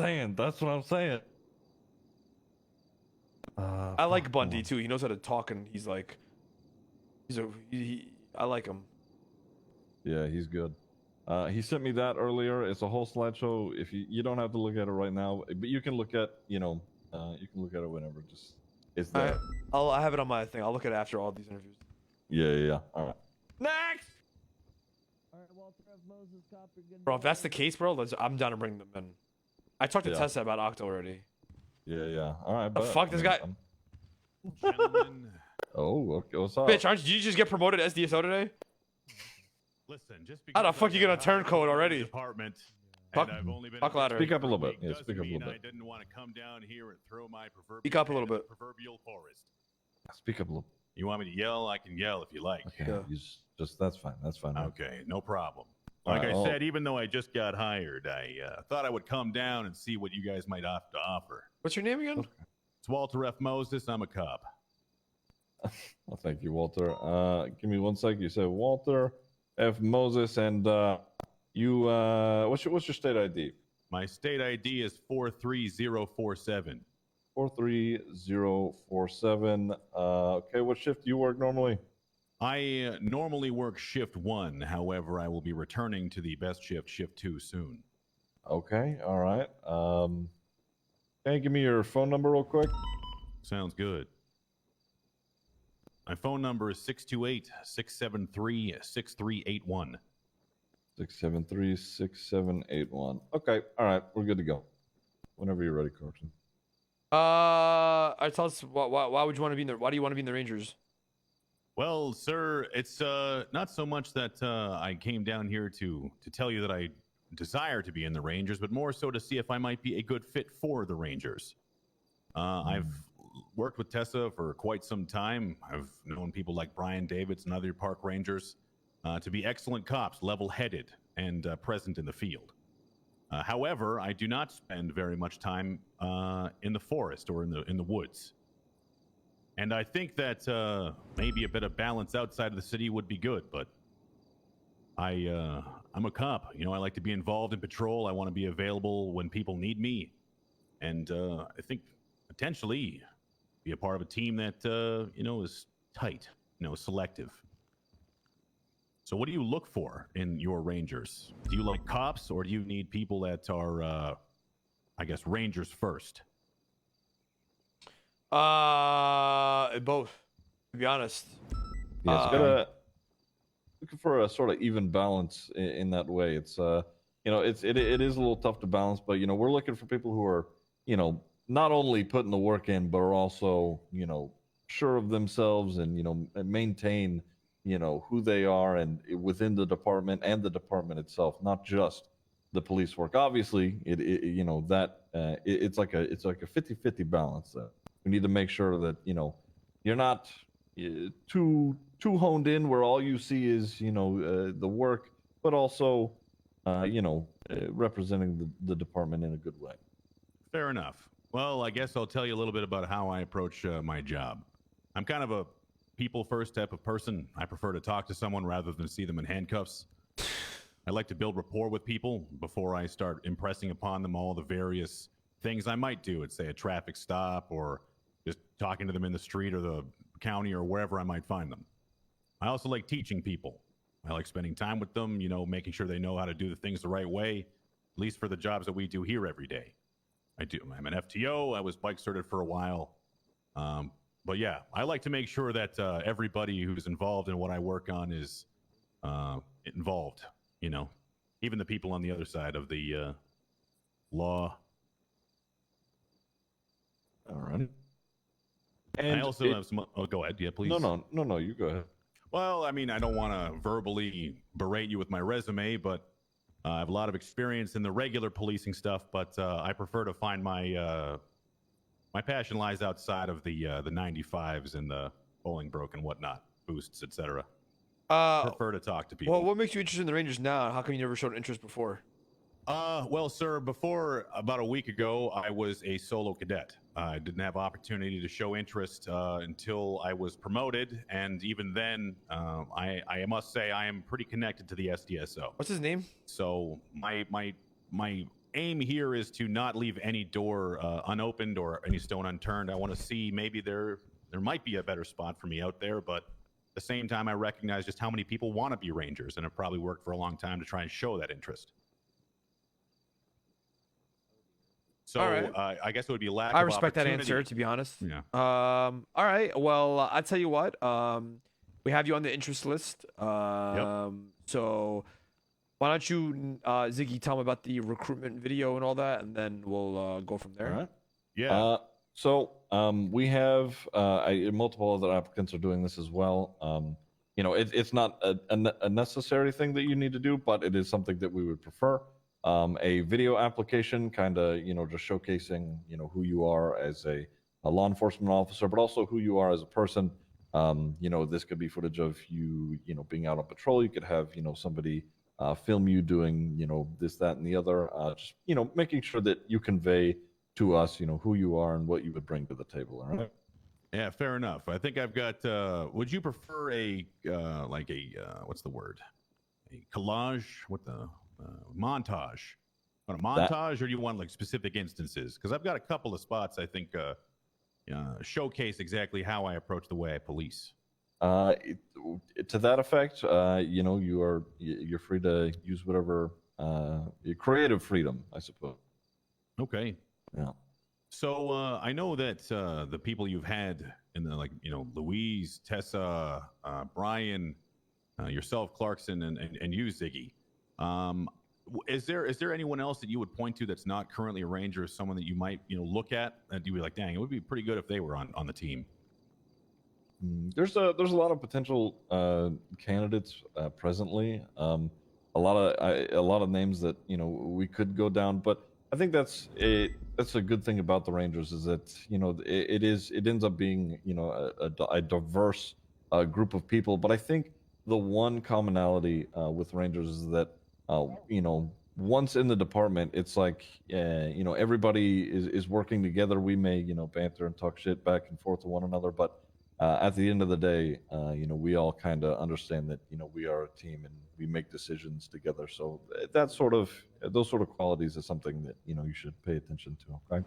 S12: saying.
S1: I like Bundy too. He knows how to talk, and he's like, I like him.
S12: Yeah, he's good. He sent me that earlier. It's a whole slideshow. If you don't have to look at it right now, but you can look at you can look at it whenever. Just it's there.
S1: I have it on my thing. I'll look at it after all these interviews.
S12: Yeah. All right.
S1: Next. Bro, if that's the case, bro, I'm down to bring them in. I talked to Tessa about Octo already.
S12: Yeah. All right.
S1: The fuck, this guy.
S9: Gentlemen.
S12: Oh, okay. What's up?
S1: Bitch, did you just get promoted to SDSO today?
S9: Listen, just
S1: How the fuck you gonna turn code already?
S9: Department,
S1: Talk-
S9: and I've only been
S1: talk louder.
S12: Speak up a little bit. Yeah,
S9: doesn't
S12: speak up a
S9: mean
S12: little bit.
S9: I didn't want to come down here and throw my proverbial
S1: Speak up a little
S9: head in
S1: bit.
S9: the proverbial forest.
S12: Speak up a little.
S9: You want me to yell? I can yell if you like.
S12: Okay.
S1: Yeah.
S12: You just that's fine. That's fine. man.
S9: Okay, no problem. Like I
S12: Oh.
S9: said, even though I just got hired, I thought I would come down and see what you guys might have to offer.
S1: What's your name again?
S9: It's Walter F. Moses. I'm a cop.
S12: Well, thank you, Walter. Give me 1 sec. You said Walter F. Moses, and you. What's your state ID?
S9: My state ID is 43047.
S12: 43047. Okay, what shift do you work normally?
S9: I normally work shift 1. However, I will be returning to the best shift 2, soon.
S12: Okay, all right. Can you give me your phone number real quick?
S9: Sounds good. My phone number is 628-673-6381.
S12: 673-6781. Okay, all right, we're good to go. Whenever you're ready, Carson.
S1: Tell us why would you want to be in the? Why do you want to be in the Rangers?
S9: Well, sir, it's not so much that I came down here to tell you that I desire to be in the Rangers, but more so to see if I might be a good fit for the Rangers. I've worked with Tessa for quite some time. I've known people like Brian Davids and other park rangers to be excellent cops, level-headed, and present in the field. However, I do not spend very much time in the forest or in the woods. And I think that maybe a bit of balance outside of the city would be good, but I'm a cop. You know, I like to be involved in patrol. I want to be available when people need me. And I think potentially be a part of a team that, is tight, selective. So what do you look for in your Rangers? Do you like cops, or do you need people that are, Rangers first?
S1: Both. To be honest.
S12: Yeah, it's gotta looking for a sort of even balance in that way. It's it is a little tough to balance, but we're looking for people who are not only putting the work in, but are also sure of themselves and maintain who they are and within the department and the department itself, not just the police work. Obviously, it's like a 50-50 balance. We need to make sure that you're not too honed in where all you see is the work, but also representing the department in a good way.
S9: Fair enough. Well, I guess I'll tell you a little bit about how I approach my job. I'm kind of a people first type of person. I prefer to talk to someone rather than see them in handcuffs. I like to build rapport with people before I start impressing upon them all the various things I might do at, say, a traffic stop or just talking to them in the street or the county or wherever I might find them. I also like teaching people. I like spending time with them, making sure they know how to do the things the right way, at least for the jobs that we do here every day. I'm an FTO. I was bike certified for a while. But yeah, I like to make sure that everybody who's involved in what I work on is involved, even the people on the other side of the law.
S12: All right.
S9: And I also have some. Oh, go ahead. Yeah, please.
S12: No. You go ahead.
S9: Well, I mean, I don't want to verbally berate you with my resume, but I have a lot of experience in the regular policing stuff. But I prefer to find my passion lies outside of the 95s and the Bolingbroke and whatnot, boosts, etc. Prefer to talk to people.
S1: Well, what makes you interested in the Rangers now? How come you never showed interest before?
S9: Well, sir, before about a week ago, I was a solo cadet. I didn't have opportunity to show interest until I was promoted, and even then, I must say I am pretty connected to the SDSO.
S1: What's his name?
S9: So my aim here is to not leave any door unopened or any stone unturned. I want to see maybe there might be a better spot for me out there, but at the same time, I recognize just how many people want to be Rangers, and have probably worked for a long time to try and show that interest. So
S1: right.
S9: I guess it would be lack
S1: I
S9: of
S1: respect that
S9: opportunity.
S1: answer, to be honest.
S9: Yeah.
S1: All right. Well, I'll tell you what. We have you on the interest list. So why don't you, Ziggy, tell me about the recruitment video and all that, and then we'll go from there.
S12: All right.
S9: Yeah.
S12: So we have multiple other applicants are doing this as well. It's not a necessary thing that you need to do, but it is something that we would prefer. A video application, kind of, just showcasing, who you are as a law enforcement officer, but also who you are as a person. This could be footage of you, being out on patrol. You could have, somebody film you doing, this, that, and the other. Just, making sure that you convey to us, who you are and what you would bring to the table. All right.
S9: Yeah, fair enough. I think I've got. Would you prefer what's the word? A collage? What the montage? Want a montage, or do you want like specific instances? Because I've got a couple of spots I think showcase exactly how I approach the way I police.
S12: To that effect, you're free to use whatever your creative freedom, I suppose.
S9: Okay.
S12: Yeah.
S9: So I know that the people you've had in the Louise, Tessa, Brian, yourself, Clarkson, and you, Ziggy. Is there anyone else that you would point to that's not currently a Ranger, or someone that you might look at and you'd be like, dang, it would be pretty good if they were on the team?
S12: There's a lot of potential candidates presently. A lot of names that we could go down, but I think that's a good thing about the Rangers is that it ends up being a diverse group of people. But I think the one commonality with Rangers is that once in the department, it's like everybody is working together. We may banter and talk shit back and forth to one another, but at the end of the day, we all kind of understand that we are a team and we make decisions together. So those sort of qualities is something that you should pay attention to. Okay.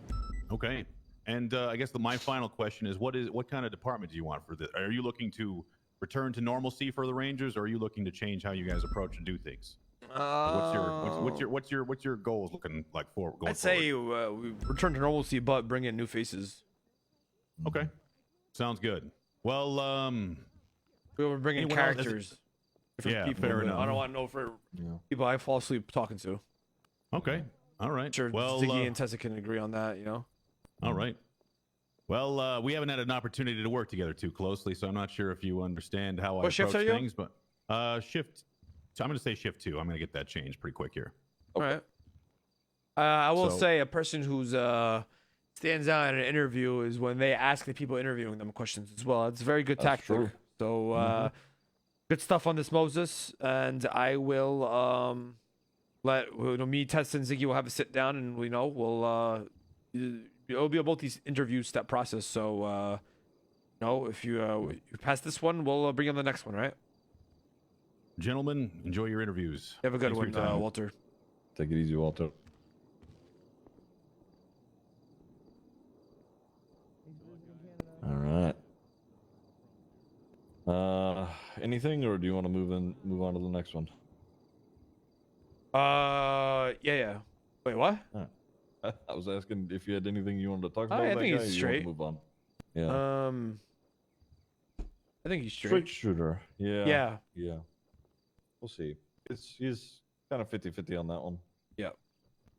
S9: Okay. And I guess my final question is, what kind of department do you want for this? Are you looking to return to normalcy for the Rangers, or are you looking to change how you guys approach and do things? What's your goals looking like for going
S1: I'd say we return to normalcy, but bring in new faces.
S9: Okay. Sounds good. Well,
S1: we will bring in characters.
S9: Yeah,
S1: people,
S9: fair enough.
S1: I don't want to know for people I fall asleep talking to.
S9: Okay. All right.
S1: I'm sure Ziggy and Tessa can agree on that,
S9: All right. Well, we haven't had an opportunity to work together too closely, so I'm not sure if you understand how I approach things. But shift. So I'm going to say shift 2. I'm going to get that changed pretty quick here.
S1: Okay. All right. I will say a person who's stands out in an interview is when they ask the people interviewing them questions as well. It's a very good tactic.
S12: True.
S1: So good stuff on this, Moses, and I will let me, Tess, and Ziggy will have a sit down, and we'll it'll be a multi-interview step process. So No, if you pass this one, we'll bring you on the next one, right?
S9: Gentlemen, enjoy your interviews.
S1: You have a good
S9: Thanks for
S1: one,
S9: your time.
S1: Walter.
S12: Take it easy, Walter. All right. Anything, or do you want to move on to the next one?
S1: Yeah. Wait, what?
S12: I was asking if you had anything you wanted to talk
S1: Oh,
S12: about.
S1: I
S12: with that
S1: think
S12: guy,
S1: he's
S12: or you want
S1: straight.
S12: to move on. Yeah.
S1: I think he's
S12: Straight
S1: straight.
S12: shooter. Yeah.
S1: Yeah.
S12: Yeah. We'll see. He's kind of 50-50 on that one.
S1: Yeah.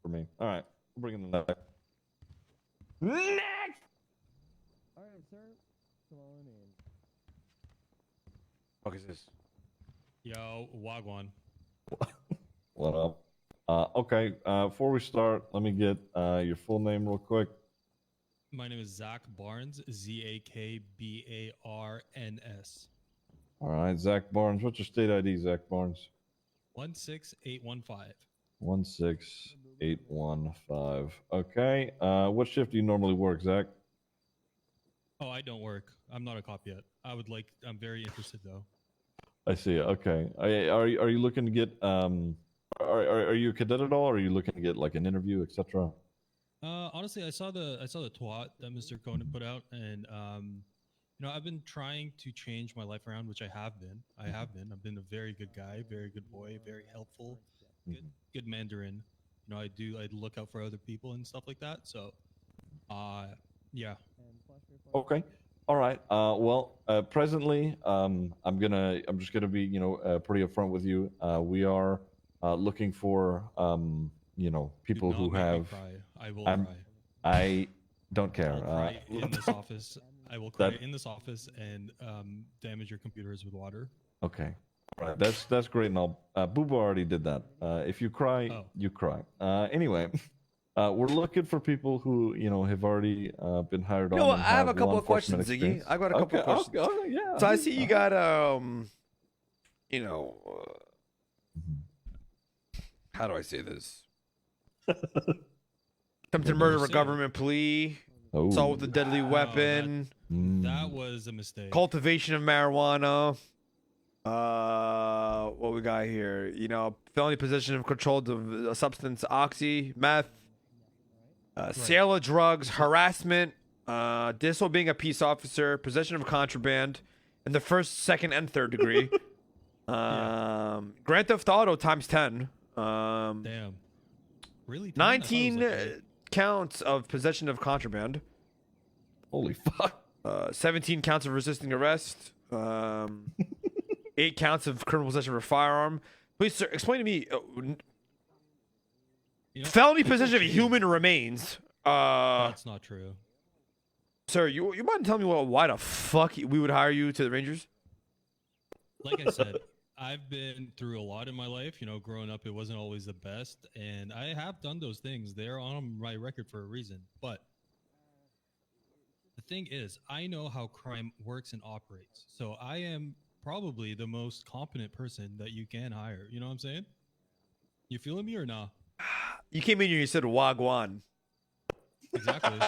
S12: For me. All right. We'll bring in the next.
S1: Next.
S3: All right, sir. Come on in.
S1: What is this?
S14: Yo, Wagwan.
S12: What up? Okay. Before we start, let me get your full name real quick.
S14: My name is Zach Barnes, ZAKBARNS.
S12: All right, Zach Barnes. What's your state ID, Zach Barnes?
S14: 16815.
S12: 16815. Okay. What shift do you normally work, Zach?
S14: Oh, I don't work. I'm not a cop yet. I'm very interested though.
S12: I see. Okay. Are you looking to get are you a cadet at all? Or are you looking to get like an interview, etc.?
S14: Honestly, I saw the twat that Mr. Conan put out, and I've been trying to change my life around, which I have been. I've been a very good guy, very good boy, very helpful, good Mandarin. I look out for other people and stuff like that. So, yeah.
S12: Okay. All right. Well, presently, I'm just gonna be, pretty upfront with you. We are looking for, people
S14: Do
S12: who
S14: not make me
S12: have.
S14: cry. I will cry.
S12: I don't care.
S14: I'll cry in this office. I will cry in this office and damage your computers with water.
S12: Okay. All right. That's great and all. Booba already did that. If you cry, you cry. Anyway, we're looking for people who have already been hired on.
S1: I
S12: and
S1: have a
S12: law
S1: couple of
S12: enforcement
S1: questions, Ziggy.
S12: experience.
S1: I've got a couple of questions.
S12: Okay, yeah.
S1: So I see you got how do I say this? Attempted murder of a government plea. Assault with a deadly weapon.
S14: That was a mistake.
S1: Cultivation of marijuana. What we got here? Felony possession of controlled substance, oxy, meth. Sale of drugs, harassment, disobeying a peace officer, possession of contraband, in the first, second, and third degree. Grand Theft Auto times 10.
S14: Damn. Really?
S1: 19 counts of possession of contraband.
S12: Holy fuck.
S1: 17 counts of resisting arrest. 8 counts of criminal possession of a firearm. Please, sir, explain to me. Felony possession of human remains.
S14: That's not true.
S1: Sir, you mind telling me why the fuck we would hire you to the Rangers?
S14: Like I said, I've been through a lot in my life. Growing up, it wasn't always the best, and I have done those things. They're on my record for a reason. But the thing is, I know how crime works and operates. So I am probably the most competent person that you can hire. You know what I'm saying? You feeling me or not?
S1: You came in here and you said Wagwan.
S14: Exactly.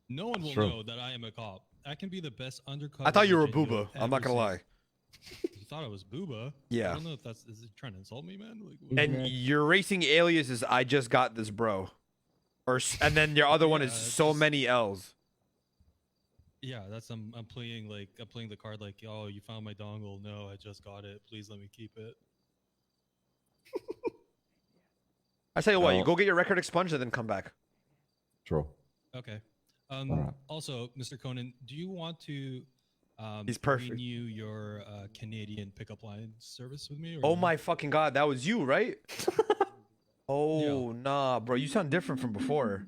S14: No one will know that I am a cop. I can be the best undercover.
S1: I thought you were a
S14: agent you'll
S1: booba. I'm not
S14: ever
S1: gonna
S14: see.
S1: lie.
S14: You thought I was booba?
S1: Yeah.
S14: I don't know if is he trying to insult me, man? Like, what-
S1: And your racing alias is I just got this, bro. And then your other one is so many L's.
S14: Yeah, that's I'm playing the card like, oh, you found my dongle. No, I just got it. Please let me keep it.
S1: I tell you what, you go get your record expunged and then come back.
S12: True.
S14: Okay.
S12: right.
S14: Also, Mr. Conan, do you want to
S1: He's perfect.
S14: renew your Canadian pickup line service with me? Or
S1: Oh
S14: no?
S1: my fucking god, that was you, right? Oh nah, bro, you sound different from before.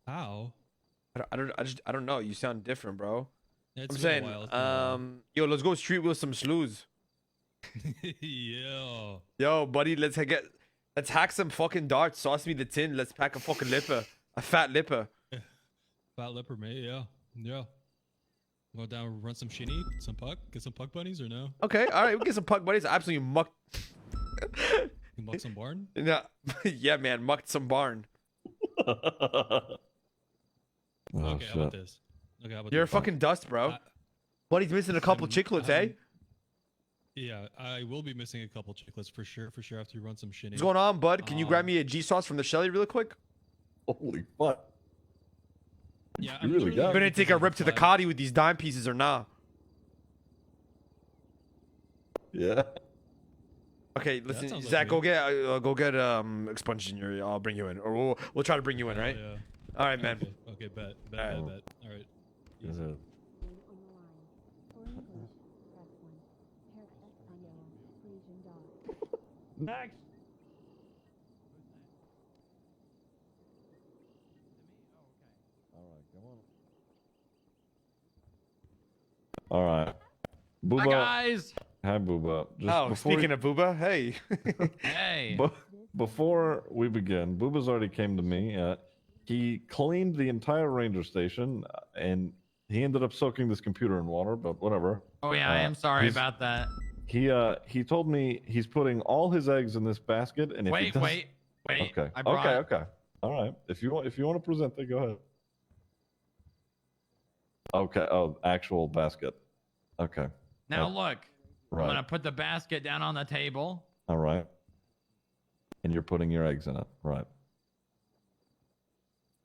S14: How?
S1: I don't know. You sound different, bro.
S14: It's
S1: I'm
S14: been a
S1: saying,
S14: while, it's been a
S1: yo, let's go street with some slews.
S14: Yeah.
S1: Yo, buddy, let's hack some fucking darts. Sauce me the tin. Let's pack a fucking lipper, a fat lipper.
S14: Fat lipper, mate. Yeah. Yeah. Go down, run some shinny, some puck, get some puck bunnies or no?
S1: Okay, all right, we get some puck buddies. Absolutely mucked.
S14: You muck some barn?
S1: Yeah, yeah, man, mucked some barn.
S14: Okay, how about this? Okay, how about
S1: You're a
S14: this?
S1: fucking dust, bro. Buddy's missing a couple chiclets, eh?
S14: Yeah, I will be missing a couple chiclets for sure. For sure, after you run some shinny.
S1: What's going on, bud? Can you grab me a G sauce from the Shelly really quick?
S12: Holy fuck.
S14: Yeah,
S12: You really got
S1: You gonna take a rip to the Cotty with these dime pieces or not?
S12: Yeah.
S1: Okay, listen,
S14: sounds like
S1: Zach,
S14: me.
S1: go get expunged in your. I'll bring you in, or we'll try to bring you in, right?
S14: Yeah.
S1: All right, man.
S14: Okay, bet.
S1: All right.
S14: All right.
S12: Next. All right. Booba.
S11: Hi, guys.
S12: Hi, Booba.
S1: Oh,
S12: before
S1: speaking of Booba, hey.
S11: Hey.
S12: Before we begin, Booba's already came to me. He cleaned the entire ranger station, and he ended up soaking this computer in water. But whatever.
S11: Oh yeah, I am sorry
S12: he's-
S11: about that.
S12: He told me he's putting all his eggs in this basket, and if he
S11: Wait,
S12: does...
S11: wait.
S12: Okay.
S11: I brought...
S12: Okay. All right. If you want to present it, go ahead. Okay. Oh, actual basket. Okay.
S11: Now look,
S12: Right.
S11: I'm gonna put the basket down on the table.
S12: All right. And you're putting your eggs in it, right?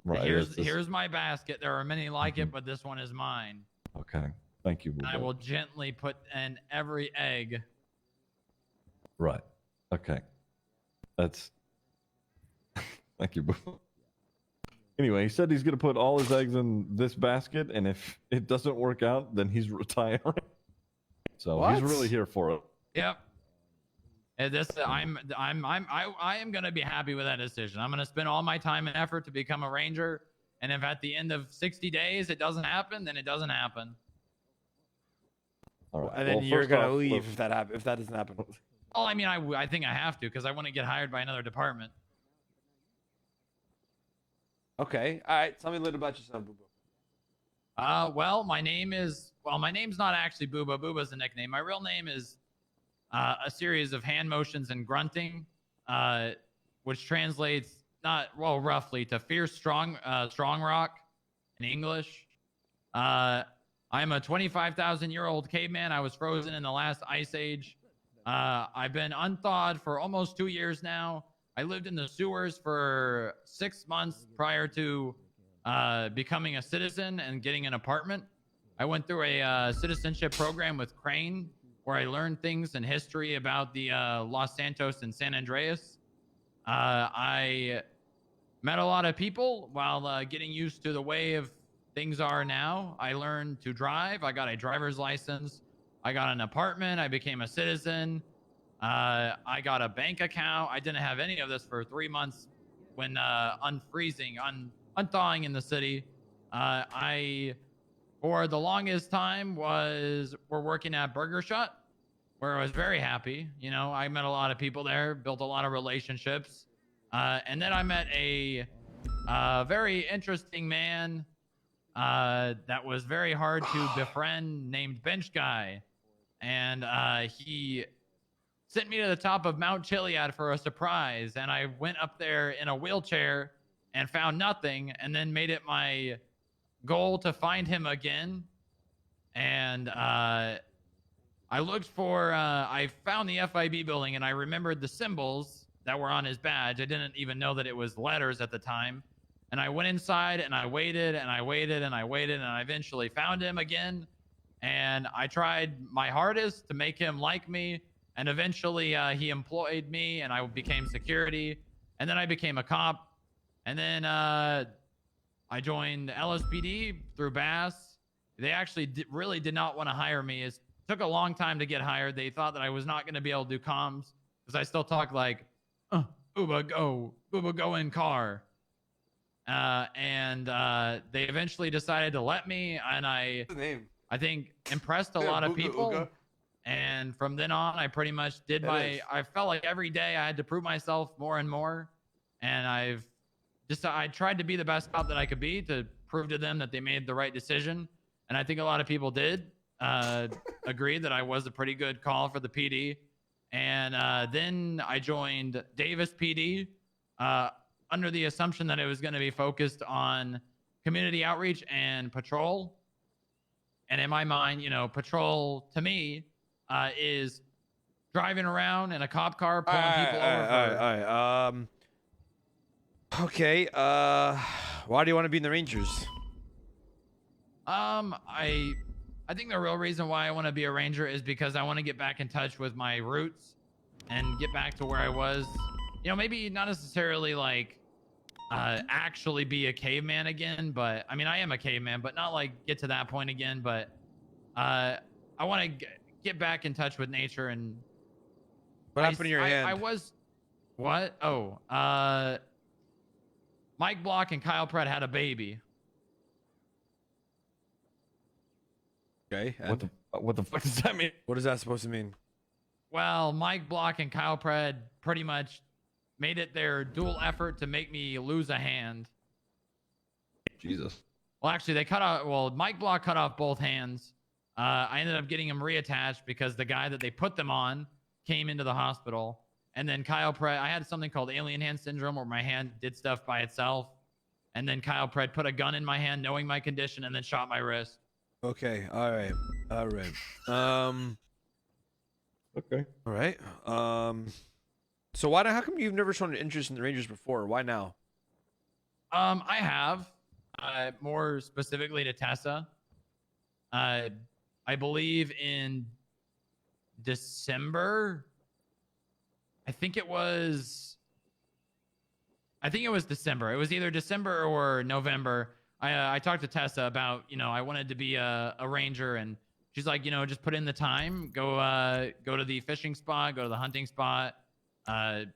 S12: Right.
S11: Here's my basket. There are many like it, but this one is mine.
S12: Okay. Thank you.
S11: And I
S12: Booba.
S11: will gently put in every egg.
S12: Right. Okay. That's. Thank you, Booba. Anyway, he said he's going to put all his eggs in this basket, and if it doesn't work out, then he's retiring. So he's really here for it.
S11: Yep. And this, I am gonna be happy with that decision. I'm gonna spend all my time and effort to become a ranger, and if at the end of 60 days it doesn't happen, then it doesn't happen.
S12: All right.
S1: And then
S12: Well,
S1: you're
S12: first
S1: gonna
S12: off,
S1: leave if that doesn't happen.
S11: Well, I mean, I think I have to because I want to get hired by another department.
S1: Okay. All right. Tell me a little about yourself, Booba.
S11: Well, my name's not actually Booba. Booba's a nickname. My real name is a series of hand motions and grunting, which translates roughly to fierce, strong rock in English. I'm a 25,000-year-old caveman. I was frozen in the last ice age. I've been unthawed for almost 2 years now. I lived in the sewers for 6 months prior to becoming a citizen and getting an apartment. I went through a citizenship program with Crane where I learned things in history about the Los Santos and San Andreas. I met a lot of people while getting used to the way of things are now. I learned to drive. I got a driver's license. I got an apartment. I became a citizen. I got a bank account. I didn't have any of this for 3 months when unthawing in the city. I, for the longest time, we're working at Burger Shut, where I was very happy. You know, I met a lot of people there, built a lot of relationships. And then I met a very interesting man that was very hard to befriend named Bench Guy. And he sent me to the top of Mount Chiliad for a surprise. And I went up there in a wheelchair and found nothing, and then made it my goal to find him again. And I found the FIB building, and I remembered the symbols that were on his badge. I didn't even know that it was letters at the time. And I went inside, and I waited, and I waited, and I waited, and I eventually found him again. And I tried my hardest to make him like me. And eventually he employed me, and I became security. And then I became a cop. And then I joined LSPD through Bass. They actually really did not want to hire me. It took a long time to get hired. They thought that I was not going to be able to do comms because I still talk like, Booba, go in car. And they eventually decided to let me, and I think impressed a lot of people. And from then on, I pretty much did I felt like every day I had to prove myself more and more. And I tried to be the best cop that I could be to prove to them that they made the right decision. And I think a lot of people did agree that I was a pretty good call for the PD. And then I joined Davis PD under the assumption that it was going to be focused on community outreach and patrol. And in my mind, patrol to me is driving around in a cop car, pulling people over.
S1: All right. Okay. Why do you want to be in the Rangers?
S11: I think the real reason why I want to be a ranger is because I want to get back in touch with my roots and get back to where I was. Maybe not necessarily like actually be a caveman again, but I mean I am a caveman, but not like get to that point again. But I want to get back in touch with nature. And
S1: what happened to your hand?
S11: I was what? Oh, Mike Block and Kyle Pratt had a baby.
S1: Okay.
S12: What the fuck does that mean?
S1: What is that supposed to mean?
S11: Well, Mike Block and Kyle Pratt pretty much made it their dual effort to make me lose a hand.
S12: Jesus.
S11: Well, actually, Mike Block cut off both hands. I ended up getting them reattached because the guy that they put them on came into the hospital. And then Kyle Pratt, I had something called alien hand syndrome where my hand did stuff by itself. And then Kyle Pratt put a gun in my hand knowing my condition and then shot my wrist.
S1: Okay. All right.
S12: Okay.
S1: All right. So how come you've never shown an interest in the Rangers before? Why now?
S11: I have, more specifically to Tessa. I believe in December. I think it was December. It was either December or November. I talked to Tessa about, I wanted to be a ranger, and she's like, just put in the time, go to the fishing spot, go to the hunting spot. And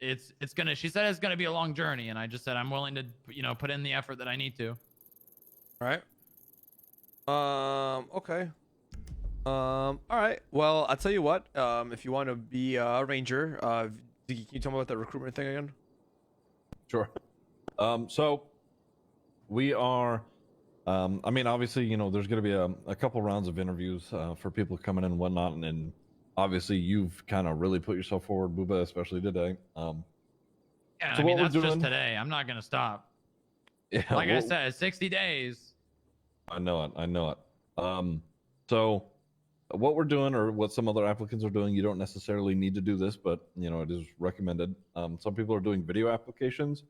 S11: she said it's gonna be a long journey. And I just said, I'm willing to, put in the effort that I need to.
S1: All right. Okay. All right. Well, I'll tell you what, if you want to be a ranger, can you tell me about that recruitment thing again?
S12: Sure. So we are, I mean, obviously, there's going to be a couple rounds of interviews for people coming in and whatnot. And then obviously you've kind of really put yourself forward, Booba, especially today.
S11: Yeah,
S12: so
S11: I mean, that's just today. I'm not going to stop.
S12: Yeah,
S11: like I said, 60 days.
S12: I know it. So what we're doing, or what some other applicants are doing, you don't necessarily need to do this, but it is recommended. Some people are doing video applications.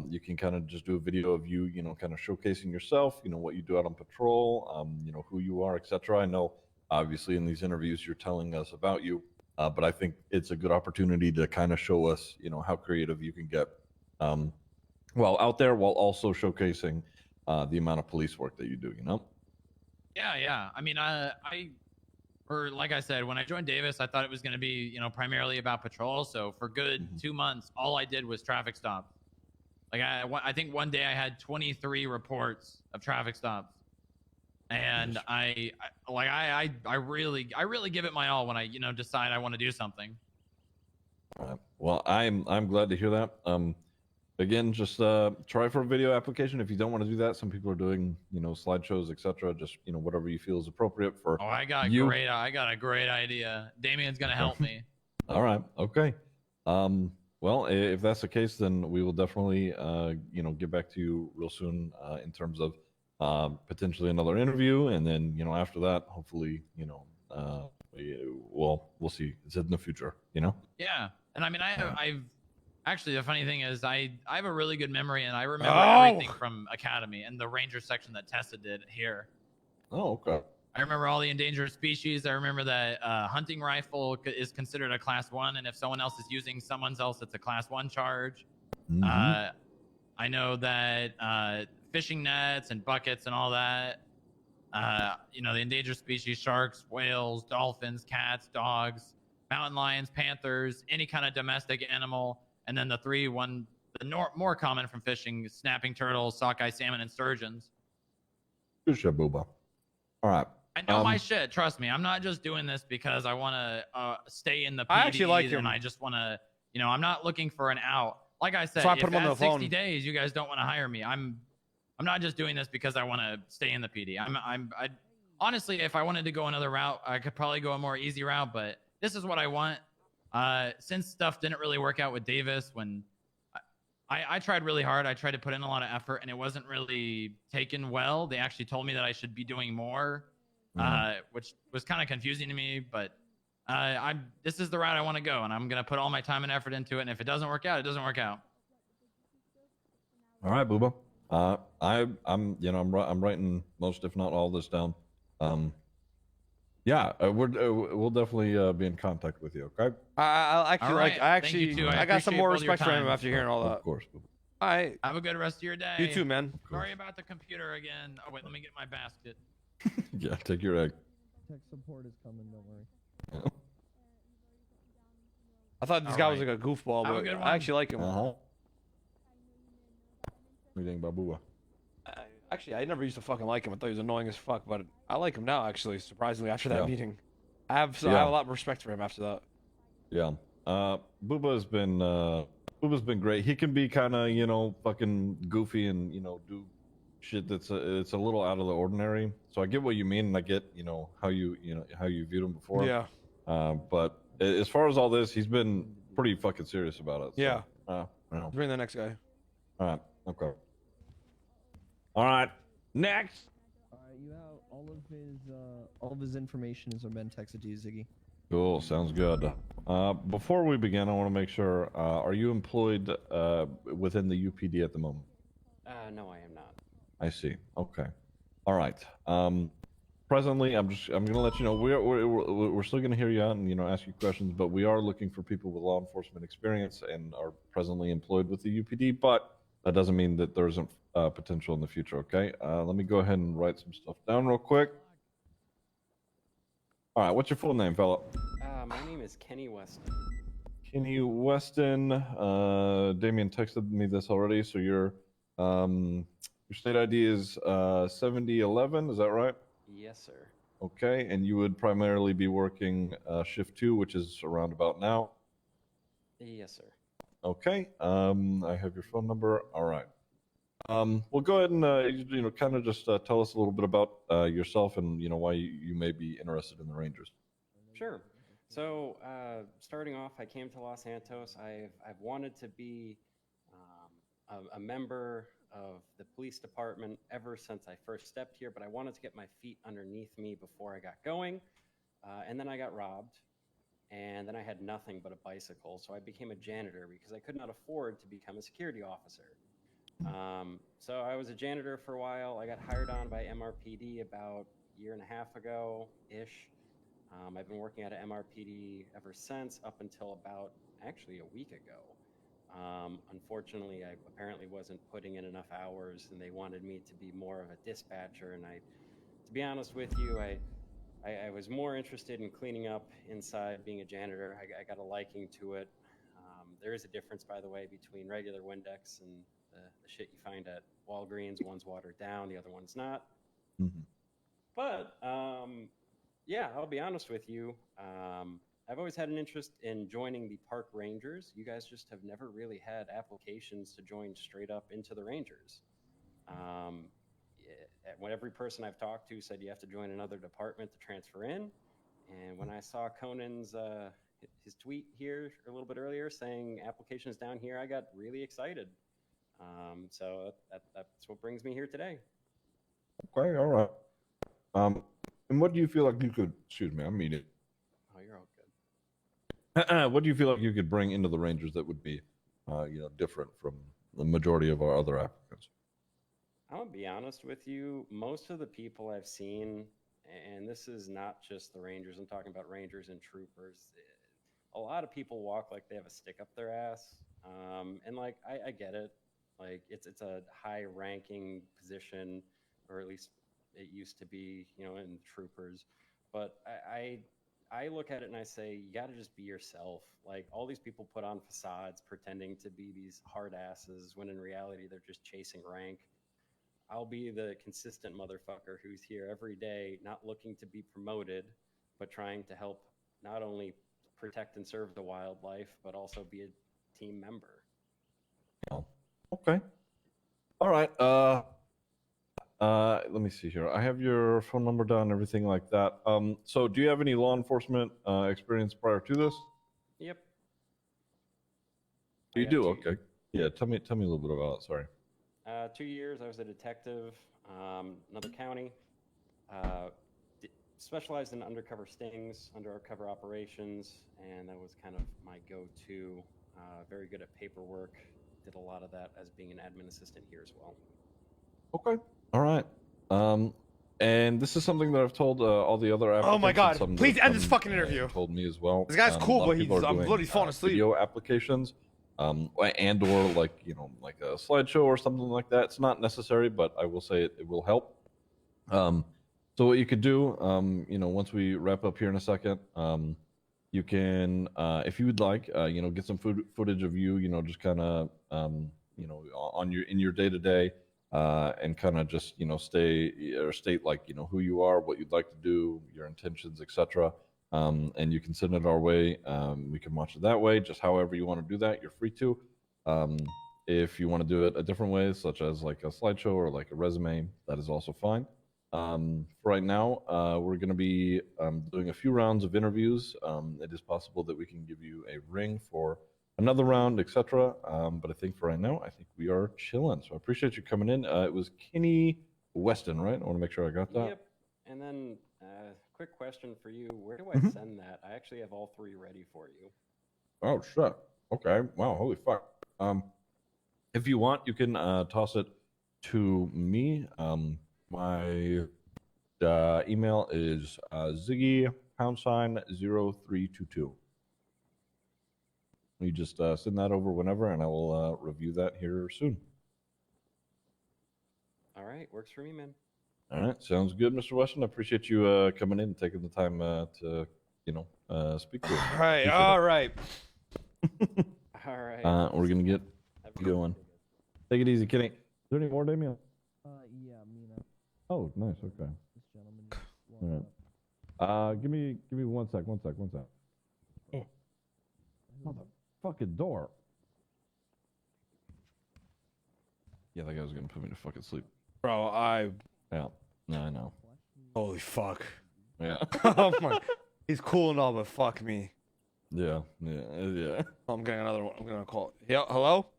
S12: You can kind of just do a video of you, kind of showcasing yourself, what you do out on patrol, who you are, etc. I know, obviously, in these interviews, you're telling us about you, but I think it's a good opportunity to kind of show us, how creative you can get, out there, while also showcasing the amount of police work that you do.
S11: Yeah. I mean, like I said, when I joined Davis, I thought it was going to be, primarily about patrol. So for good 2 months, all I did was traffic stops. Like I think one day I had 23 reports of traffic stops, and I really give it my all when I decide I want to do something.
S12: Well, I'm glad to hear that. Again, just try for a video application. If you don't want to do that, some people are doing slideshows, etc. Just whatever you feel is appropriate for.
S11: Oh, I got a great idea. Damien's gonna help me.
S12: All right. Okay. Well, if that's the case, then we will definitely, get back to you real soon in terms of potentially another interview, and then after that, hopefully, we'll see. It's in the future,
S11: Yeah, and I mean, I've actually, the funny thing is, I have a really good memory, and I remember everything from Academy and the Ranger section that Tessa did here.
S12: Oh, okay.
S11: I remember all the endangered species. I remember that hunting rifle is considered a class 1, and if someone else is using someone else, it's a class 1 charge.
S12: Mm-hmm.
S11: I know that fishing nets and buckets and all that. The endangered species: sharks, whales, dolphins, cats, dogs, mountain lions, panthers, any kind of domestic animal, and then more common from fishing: snapping turtles, sockeye salmon, and sturgeons.
S12: Good shit, Booba. All right.
S11: I know my shit. Trust me. I'm not just doing this because I want to stay in the PD.
S1: I actually like him.
S11: And I just want to, I'm not looking for an out. Like I said,
S1: So I
S11: if
S1: put him on
S11: at
S1: the
S11: 60
S1: phone.
S11: days you guys don't want to hire me, I'm not just doing this because I want to stay in the PD. I honestly, if I wanted to go another route, I could probably go a more easy route. But this is what I want. Since stuff didn't really work out with Davis, when I tried really hard. I tried to put in a lot of effort, and it wasn't really taken well. They actually told me that I should be doing more, which was kind of confusing to me. But this is the route I want to go, and I'm gonna put all my time and effort into it. And if it doesn't work out, it doesn't work out.
S12: All right, Booba. I'm writing most, if not all, this down. Yeah, we'll definitely be in contact with you. Okay.
S1: I actually
S11: All right. Thank you, too.
S1: I got some
S11: appreciate
S1: more
S11: both your
S1: respect for him
S11: time.
S1: after hearing all that.
S12: Of course.
S1: All right.
S11: Have a good rest of your day.
S1: You too, man.
S11: Sorry about the computer again. Oh wait, let me get my basket.
S12: Yeah, take your egg.
S3: Tech support is coming. Don't worry.
S1: I thought this guy was like a goofball,
S11: Have a
S1: but
S11: good
S1: I
S11: one.
S1: actually like him.
S12: What do you think about Booba?
S1: Actually, I never used to fucking like him. I thought he was annoying as fuck, but I like him now. Actually, surprisingly, after that
S12: Yeah.
S1: meeting, I have a lot of respect for him after that.
S12: Yeah. Booba's been great. He can be kind of, fucking goofy and, do shit that's it's a little out of the ordinary. So I get what you mean, and I get, how you viewed him before.
S1: Yeah.
S12: But as far as all this, he's been pretty fucking serious about it. So,
S1: Yeah. Bring the next guy.
S12: All right. Okay. All right. Next.
S3: You have all of his information has been texted to you, Ziggy.
S12: Cool. Sounds good. Before we begin, I want to make sure, are you employed within the UPD at the moment?
S15: No, I am not.
S12: I see. Okay. All right. Presently, I'm gonna let you know we're still gonna hear you out and ask you questions, but we are looking for people with law enforcement experience and are presently employed with the UPD. But that doesn't mean that there isn't potential in the future. Okay. Let me go ahead and write some stuff down real quick. All right. What's your full name, fella?
S15: My name is Kenny Weston.
S12: Kenny Weston. Damien texted me this already. So your state ID is 7011. Is that right?
S15: Yes, sir.
S12: Okay, and you would primarily be working shift 2, which is around about now.
S15: Yes, sir.
S12: Okay, I have your phone number. All right. Well, go ahead and kind of just tell us a little bit about yourself and why you may be interested in the Rangers.
S15: Sure. So, starting off, I came to Los Santos. I've wanted to be a member of the police department ever since I first stepped here, but I wanted to get my feet underneath me before I got going. And then I got robbed, and then I had nothing but a bicycle, so I became a janitor because I could not afford to become a security officer. So I was a janitor for a while. I got hired on by MRPD about a year and a half ago-ish. I've been working at MRPD ever since, up until about actually a week ago. Unfortunately, I apparently wasn't putting in enough hours, and they wanted me to be more of a dispatcher. And to be honest with you, I was more interested in cleaning up inside being a janitor. I got a liking to it. There is a difference, by the way, between regular Windex and the shit you find at Walgreens. One's watered down, the other one's not.
S12: Mm-hmm.
S15: But yeah, I'll be honest with you. I've always had an interest in joining the park rangers. You guys just have never really had applications to join straight up into the Rangers. Every person I've talked to said you have to join another department to transfer in. And when I saw Conan's his tweet here a little bit earlier saying applications down here, I got really excited. So that's what brings me here today.
S12: Okay, all right. And what do you feel like you could? Excuse me, I mean it.
S15: Oh, you're all good.
S12: What do you feel like you could bring into the Rangers that would be, different from the majority of our other applicants?
S15: I'll be honest with you. Most of the people I've seen, and this is not just the Rangers, I'm talking about Rangers and troopers. A lot of people walk like they have a stick up their ass. And like, I get it. Like it's a high ranking position, or at least it used to be, in troopers. But I look at it and I say, you got to just be yourself. Like all these people put on facades pretending to be these hard asses when in reality they're just chasing rank. I'll be the consistent motherfucker who's here every day, not looking to be promoted, but trying to help not only protect and serve the wildlife, but also be a team member.
S12: Okay. All right. Let me see here. I have your phone number down, everything like that. So do you have any law enforcement experience prior to this?
S15: Yep.
S12: You do? Okay. Yeah, tell me a little bit about it. Sorry.
S15: 2 years, I was a detective, another county. Specialized in undercover stings, undercover operations, and that was kind of my go-to. Very good at paperwork. Did a lot of that as being an admin assistant here as well.
S12: Okay. All right. And this is something that I've told all the other applicants.
S1: Oh my
S12: and
S1: God,
S12: some that
S1: please
S12: have
S1: end this
S12: come,
S1: fucking interview.
S12: Told me as well.
S1: This guy's
S12: A
S1: cool,
S12: lot
S1: but
S12: of people are
S1: I'm
S12: doing,
S1: bloody falling asleep.
S12: Video applications, and or like like a slideshow or something like that. It's not necessary, but I will say it will help. So what you could do, once we wrap up here in a second, you can, if you would like, get some footage of you, just kind of, in your day to day, and kind of just, state like, who you are, what you'd like to do, your intentions, etc. And you can send it our way. We can watch it that way, just however you want to do that. You're free to. If you want to do it a different way, such as like a slideshow or like a resume, that is also fine. For right now, we're going to be doing a few rounds of interviews. It is possible that we can give you a ring for another round, etc. But I think for right now, I think we are chilling. So I appreciate you coming in. It was Kenny Weston, right? I want to make sure I got that.
S15: Yep. And then, quick question for you: where do I
S12: Mm-hmm.
S15: send that? I actually have all 3 ready for you.
S12: Oh shit. Okay. Wow. Holy fuck. If you want, you can toss it to me. My email is Ziggy #0322. You just send that over whenever, and I will review that here soon.
S15: All right, works for me, man.
S12: All right, sounds good, Mr. Weston. I appreciate you coming in and taking the time to, speak to us.
S1: All right, all right.
S15: All right.
S12: We're gonna get going. Take it easy, Kenny. Is there any more, Damien?
S3: Yeah, Mina.
S12: Oh, nice. Okay.
S3: This gentleman.
S12: All right. Give me 1 sec. Oh, motherfucking door. Yeah, that guy was gonna put me to fucking sleep.
S1: Bro,
S12: Yeah. No, I know.
S1: Holy fuck.
S12: Yeah.
S1: Oh my. He's cool and all, but fuck me.
S12: Yeah.
S1: I'm getting another one. I'm gonna call. Yeah, hello?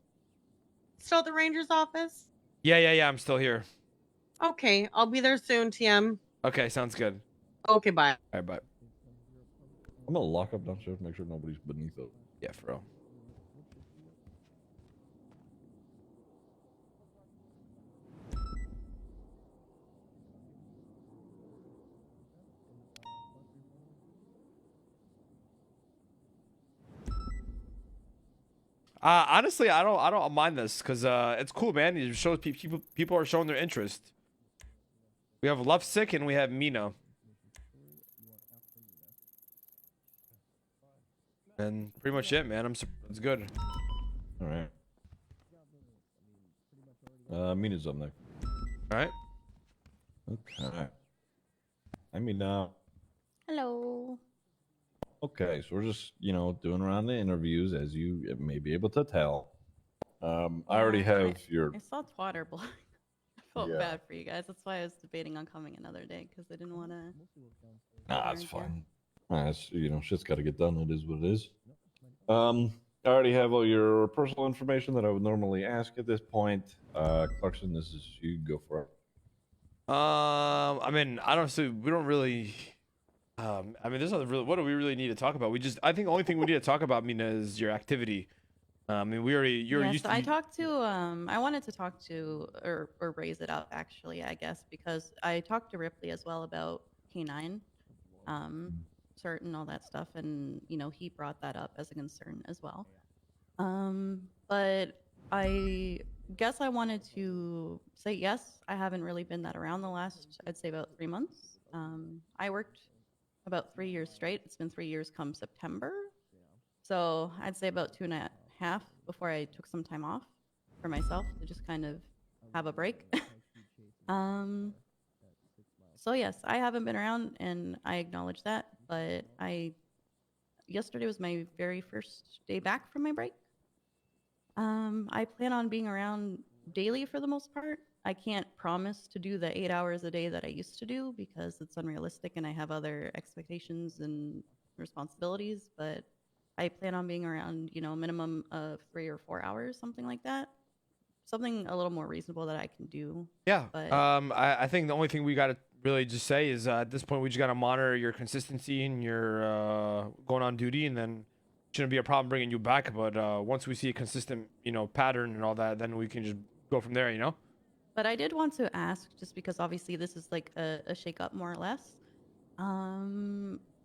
S16: Still at the Ranger's office?
S1: Yeah. I'm still here.
S16: Okay, I'll be there soon, TM.
S1: Okay, sounds good.
S16: Okay, bye.
S1: All right, bye.
S12: I'm gonna lock up downstairs, make sure nobody's beneath us.
S1: Yeah, for real. Honestly, I don't mind this because it's cool, man. It shows people are showing their interest. We have Left Sick and we have Mina. And pretty much it, man. It's good.
S12: All right. Mina's up next.
S1: All right.
S12: Okay. I mean,
S8: Hello.
S12: okay, so we're just, doing around the interviews, as you may be able to tell. I already have your...
S17: I saw Twatter blog. I felt
S12: Yeah.
S17: bad for you guys. That's why I was debating on coming another day, because I didn't want to.
S12: Nah, it's fine. It's, shit's got to get done. It is what it is. I already have all your personal information that I would normally ask at this point. Clarkson, this is you. Go for it.
S1: I mean, I don't see. We don't really. I mean, there's nothing really. What do we really need to talk about? I think the only thing we need to talk about, Mina, is your activity. I mean, you're
S17: Yes,
S1: used to.
S17: I talked to. I wanted to talk to or raise it up actually, I guess, because I talked to Ripley as well about K9, cert and all that stuff, and he brought that up as a concern as well. But I guess I wanted to say yes. I haven't really been that around the last, I'd say, about 3 months. I worked about 3 years straight. It's been 3 years come September, so I'd say about 2.5 before I took some time off for myself to just kind of have a break. So yes, I haven't been around, and I acknowledge that. But yesterday was my very first day back from my break. I plan on being around daily for the most part. I can't promise to do the 8 hours a day that I used to do because it's unrealistic and I have other expectations and responsibilities, but I plan on being around, a minimum of 3 or 4 hours, something like that. Something a little more reasonable that I can do.
S1: Yeah.
S17: But
S1: I think the only thing we got to really just say is at this point we just got to monitor your consistency and your going on duty, and then shouldn't be a problem bringing you back. But once we see a consistent, pattern and all that, then we can just go from there.
S17: But I did want to ask, just because obviously this is like a shake up more or less.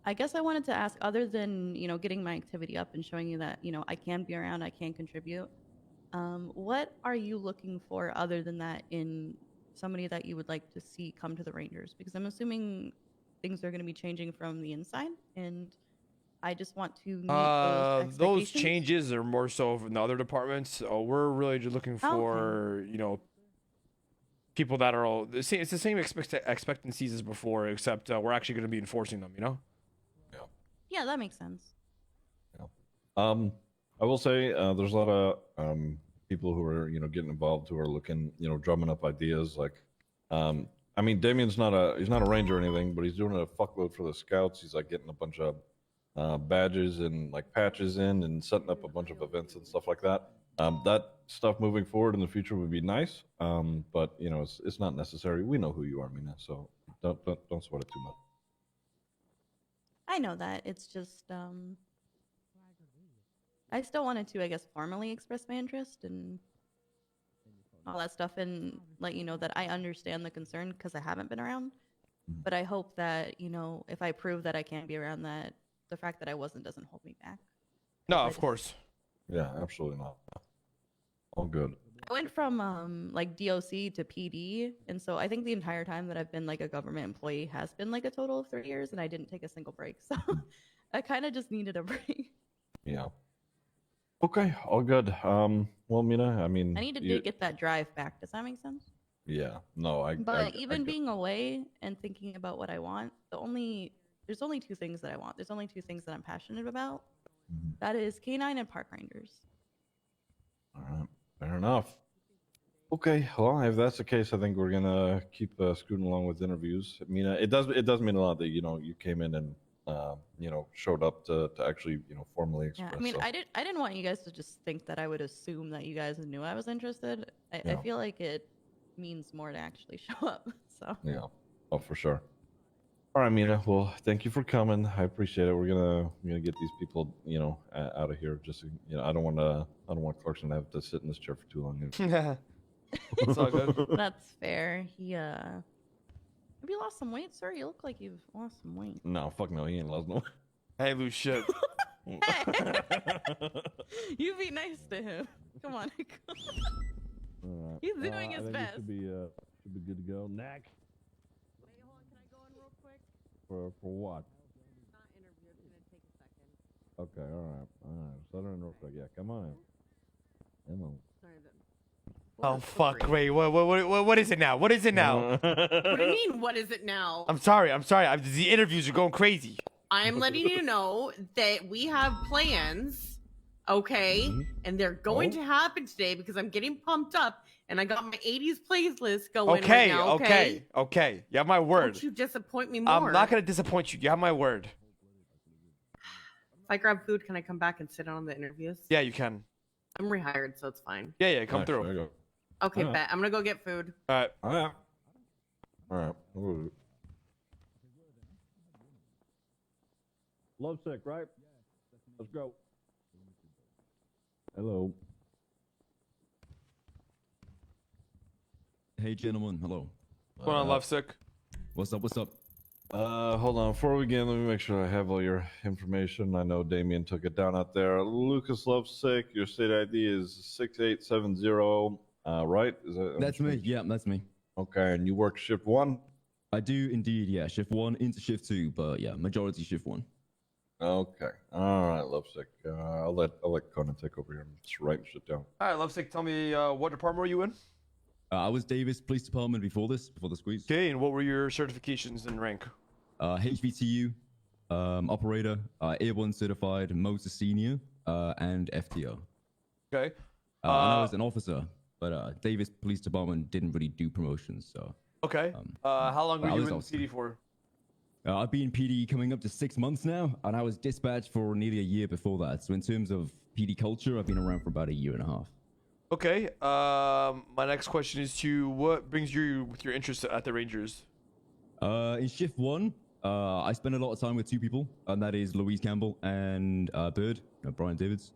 S17: I guess I wanted to ask, other than, getting my activity up and showing you that, I can be around, I can contribute. What are you looking for other than that in somebody that you would like to see come to the Rangers? Because I'm assuming things are going to be changing from the inside, and I just want to meet those expectations.
S1: Those changes are more so in the other departments. We're really just looking for, people that are all the same. It's the same expectancies as before, except we're actually going to be enforcing them.
S17: Yeah, that makes sense.
S12: I will say there's a lot of people who are getting involved, who are looking, drumming up ideas. Like, I mean, Damien's not a ranger or anything, but he's doing a fuckload for the scouts. He's like getting a bunch of badges and like patches in, and setting up a bunch of events and stuff like that. That stuff moving forward in the future would be nice, but it's not necessary. We know who you are, Mina, so don't sweat it too much.
S17: I know that. It's just, I still wanted to, I guess, formally express my interest and all that stuff, and let you know that I understand the concern because I haven't been around. But I hope that, if I prove that I can be around, that the fact that I wasn't doesn't hold me back.
S1: No, of course.
S12: Yeah, absolutely not. All good.
S17: I went from like DOC to PD, and so I think the entire time that I've been like a government employee has been like a total of 3 years, and I didn't take a single break. So I kind of just needed a break.
S12: Yeah. Okay, all good. Well, Mina, I mean,
S17: I need to get that drive back. Does that make sense?
S12: Yeah. No,
S17: But even being away and thinking about what I want, there's only 2 things that I want. There's only 2 things that I'm passionate about. That is K9 and park rangers.
S12: All right. Fair enough. Okay, well, if that's the case, I think we're gonna keep scooting along with interviews. I mean, it does mean a lot that you came in and showed up to actually formally express.
S17: Yeah, I mean,
S12: so.
S17: I didn't want you guys to just think that I would assume that you guys knew I was interested. I feel like it means more to actually show up. So
S12: Yeah, oh for sure. All right, Mina. Well, thank you for coming. I appreciate it. We're gonna get these people out of here. Just I don't want Clarkson to have to sit in this chair for too long.
S1: It's all good.
S17: That's fair. Have you lost some weight, sir? You look like you've lost some weight.
S12: No, fuck no, he ain't lost no.
S1: Hey, loose shit.
S17: You be nice to him. Come on.
S12: All right.
S17: He's doing his
S12: I think
S17: best.
S12: Should be good to go. Knack.
S2: Wait, hold on. Can I go in real quick?
S12: For what?
S2: Not interview. It's gonna take a second.
S12: Okay, all right. Southern Norfolk. Yeah, come on in. Come on.
S2: Sorry.
S1: Oh fuck! Wait, what is it now? What is it now?
S16: What do you mean? What is it now?
S1: I'm sorry. The interviews are going crazy.
S16: I'm letting you know that we have plans, okay? And they're going to happen today because I'm getting pumped up and I got my 80s playlist going right now,
S1: Okay. You have my word.
S16: Don't you disappoint me more.
S1: I'm not gonna disappoint you. You have my word.
S16: If I grab food, can I come back and sit on the interviews?
S1: Yeah, you can.
S16: I'm rehired, so it's fine.
S1: Yeah, come through.
S16: Okay,
S12: All right.
S16: bet. I'm gonna go get food.
S1: All right.
S12: All right. Ooh. Lovesick, right? Let's go. Hello.
S18: Hey, gentlemen. Hello.
S1: What's going on, Lovesick?
S18: What's up? What's up?
S12: Hold on. Before we begin, let me make sure I have all your information. I know Damien took it down out there. Lucas Lovesick, your state ID is 6870. Right? Is that?
S18: That's me. Yeah, that's me.
S12: Okay, and you work shift 1?
S18: I do indeed. Yeah, shift 1 into shift 2, but yeah, majority shift 1.
S12: Okay. All right, Lovesick. I'll let Conan take over here and just write shit down.
S1: All right, Lovesick. Tell me what department were you in?
S18: I was Davis Police Department before the squeeze.
S1: Okay, and what were your certifications and rank?
S18: HVTU, operator, A1 certified, motor senior, and FTO.
S1: Okay.
S18: And I was an officer, but Davis Police Department didn't really do promotions, so.
S1: Okay. How long were
S18: I
S1: you
S18: was
S1: in
S18: also-
S1: PD for?
S18: I've been PD coming up to 6 months now, and I was dispatched for nearly a year before that. So in terms of PD culture, I've been around for about a year and a half.
S1: Okay. My next question is to what brings you with your interest at the Rangers?
S18: In shift 1, I spend a lot of time with 2 people, and that is Louise Campbell and Bird, Brian Davids.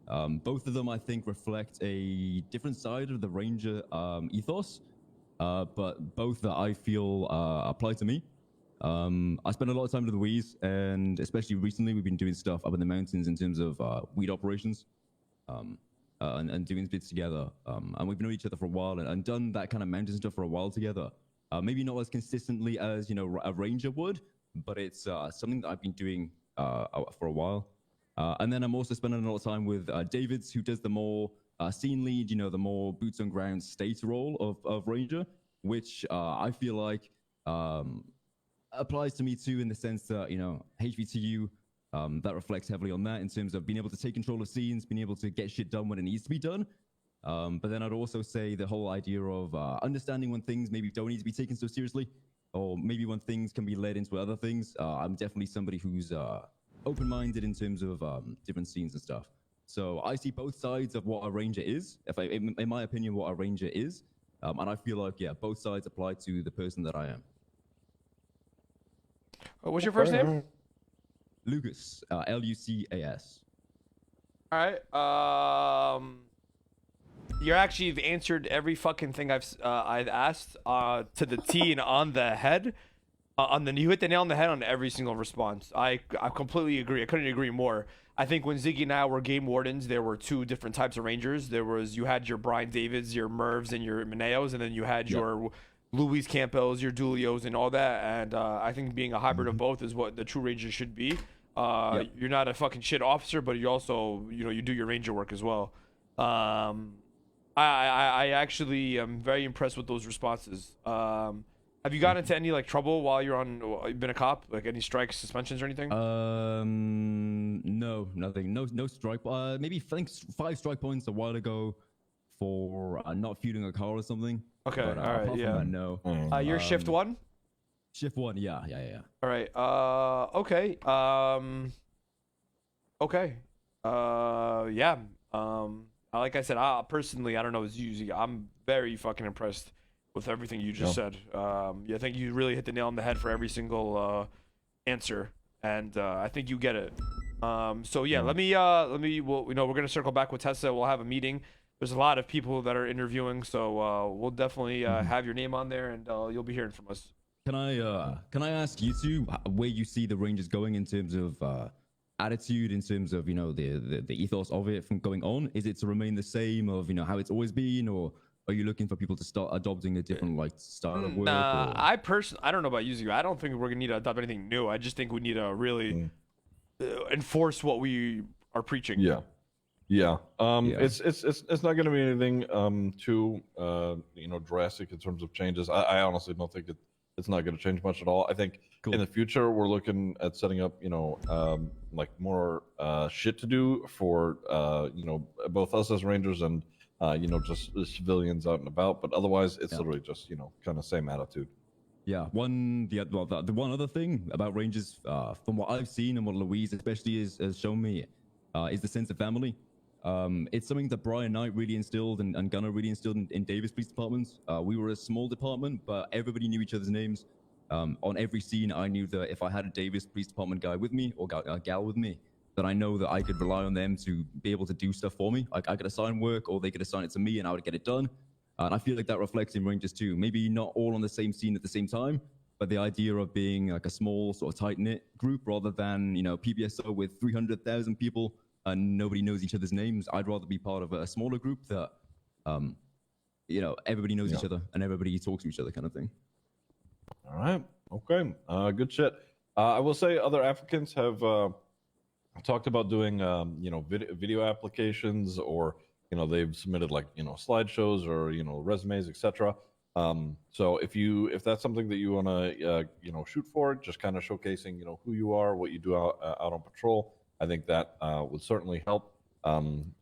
S18: Both of them, I think, reflect a different side of the Ranger ethos, but both that I feel apply to me. I spend a lot of time with Louise, and especially recently, we've been doing stuff up in the mountains in terms of weed operations. And doing bits together. And we've known each other for a while and done that kind of mountain stuff for a while together. Maybe not as consistently as, you know, a ranger would, but it's something that I've been doing for a while. And then I'm also spending a lot of time with Davids, who does the more scene lead, you know, the more boots on ground state role of ranger, which I feel like applies to me too, in the sense that, you know, HVTU, that reflects heavily on that in terms of being able to take control of scenes, being able to get shit done when it needs to be done. But then I'd also say the whole idea of understanding when things maybe don't need to be taken so seriously, or maybe when things can be led into other things. I'm definitely somebody who's open-minded in terms of different scenes and stuff. So I see both sides of what a ranger is, in my opinion, what a ranger is. And I feel like, yeah, both sides apply to the person that I am.
S1: What's your first name?
S18: Lucas, Lucas.
S1: All right. You're actually you've answered every fucking thing I've asked to the T and on the head. You hit the nail on the head on every single response. I completely agree. I couldn't agree more. I think when Ziggy and I were game wardens, there were 2 different types of rangers. You had your Brian Davids, your Mervs, and your Meneos, and then you had your Luis Campos, your Dulios, and all that. And I think being a hybrid of both is what the true ranger should be. You're not a fucking shit officer, but you also, you know, you do your ranger work as well. I actually am very impressed with those responses. Have you gotten into any like trouble while you've been a cop, like any strikes, suspensions, or anything?
S18: No, nothing. No strike. Maybe 5 strike points a while ago for not fueling a car or something.
S1: Okay,
S18: but,
S1: all right,
S18: apart
S1: yeah.
S18: from that, no.
S1: You're shift 1.
S18: Shift 1, yeah.
S1: All right. Okay. Okay. Yeah. Like I said, personally, I don't know as you. I'm very fucking impressed with everything you just said. I think you really hit the nail on the head for every single answer, and I think you get it. So yeah, let me. Well, you know, we're gonna circle back with Tessa. We'll have a meeting. There's a lot of people that are interviewing, so we'll definitely have your name on there, and you'll be hearing from us.
S18: Can I ask you two where you see the Rangers going in terms of attitude, in terms of, you know, the ethos of it from going on? Is it to remain the same of, you know, how it's always been, or are you looking for people to start adopting a different like style of work?
S1: I don't know about you. I don't think we're gonna need to adopt anything new. I just think we need to really enforce what we are preaching.
S12: Yeah. It's not going to be anything too you know, drastic in terms of changes. I honestly don't think it's not going to change much at all. I think in the future we're looking at setting up, you know, like more shit to do for you know, both us as Rangers and you know, just the civilians out and about. But otherwise, it's literally just, you know, kind of same attitude.
S18: Yeah, the one other thing about Rangers, from what I've seen and what Louise especially has shown me, is the sense of family. It's something that Brian Knight really instilled and Gunnar really instilled in Davis Police Department. We were a small department, but everybody knew each other's names. On every scene, I knew that if I had a Davis Police Department guy with me or a gal with me, that I know that I could rely on them to be able to do stuff for me. Like I could assign work, or they could assign it to me, and I would get it done. And I feel like that reflects in Rangers too. Maybe not all on the same scene at the same time, but the idea of being like a small sort of tight-knit group rather than, you know, PBSO with 300,000 people and nobody knows each other's names. I'd rather be part of a smaller group that, you know, everybody knows each other and everybody talks to each other, kind of thing.
S12: All right. Okay. Good shit. I will say other applicants have talked about doing, you know, video applications, or, you know, they've submitted like, you know, slideshows or, you know, resumes, etc. So if that's something that you want to, you know, shoot for, just kind of showcasing, you know, who you are, what you do out on patrol, I think that would certainly help.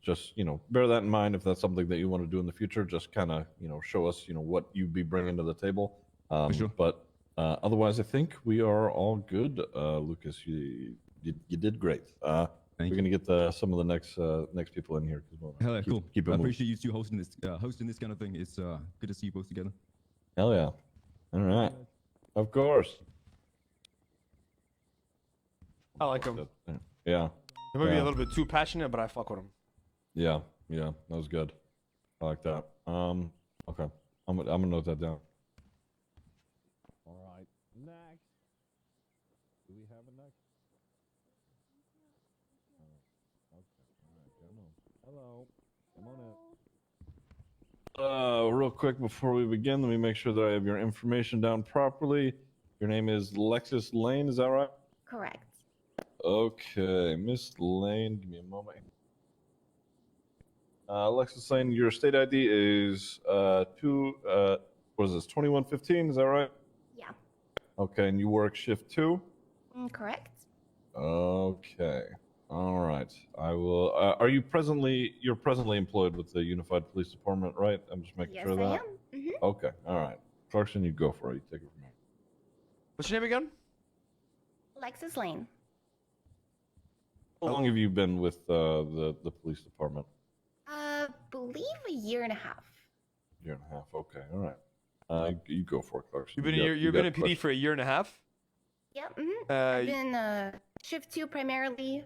S12: Just, you know, bear that in mind if that's something that you want to do in the future. Just kind of, you know, show us, you know, what you'd be bringing to the table.
S18: Sure.
S12: But Otherwise, I think we are all good. Lucas, you did great. We're gonna get some of the next people in here.
S18: Hell yeah, cool.
S12: Keep it
S18: I
S12: moving.
S18: appreciate you two hosting this kind of thing. It's good to see you both together.
S12: Hell yeah. All right. Of course.
S1: I like him.
S12: Yeah.
S1: He might be
S12: Yeah.
S1: a little bit too passionate, but I fuck with him.
S12: Yeah, that was good. I like that. Okay, I'm gonna note that down.
S9: All right. Next. Do we have a next? Hello. Come on in.
S12: Real quick before we begin, let me make sure that I have your information down properly. Your name is Lexus Lane, is that right?
S6: Correct.
S12: Okay, Miss Lane, give me a moment. Lexus Lane, your state ID is what is this, 2115, is that right?
S6: Yeah.
S12: Okay, and you work shift 2?
S6: Correct.
S12: Okay. All right. I will. You're presently employed with the Unified Police Department, right? I'm just making
S6: Yes,
S12: sure of
S6: I
S12: that.
S6: am. Mhm.
S12: Okay. All right. Clarkson, you go for it. You take it from here.
S1: What's your name again?
S6: Lexus Lane.
S12: How long have you been with the police department?
S6: Believe a year and a half.
S12: Year and a half. Okay. All right. You go for it, Clarkson.
S1: You've been in PD for a year and a half.
S6: Yep. I've been shift 2 primarily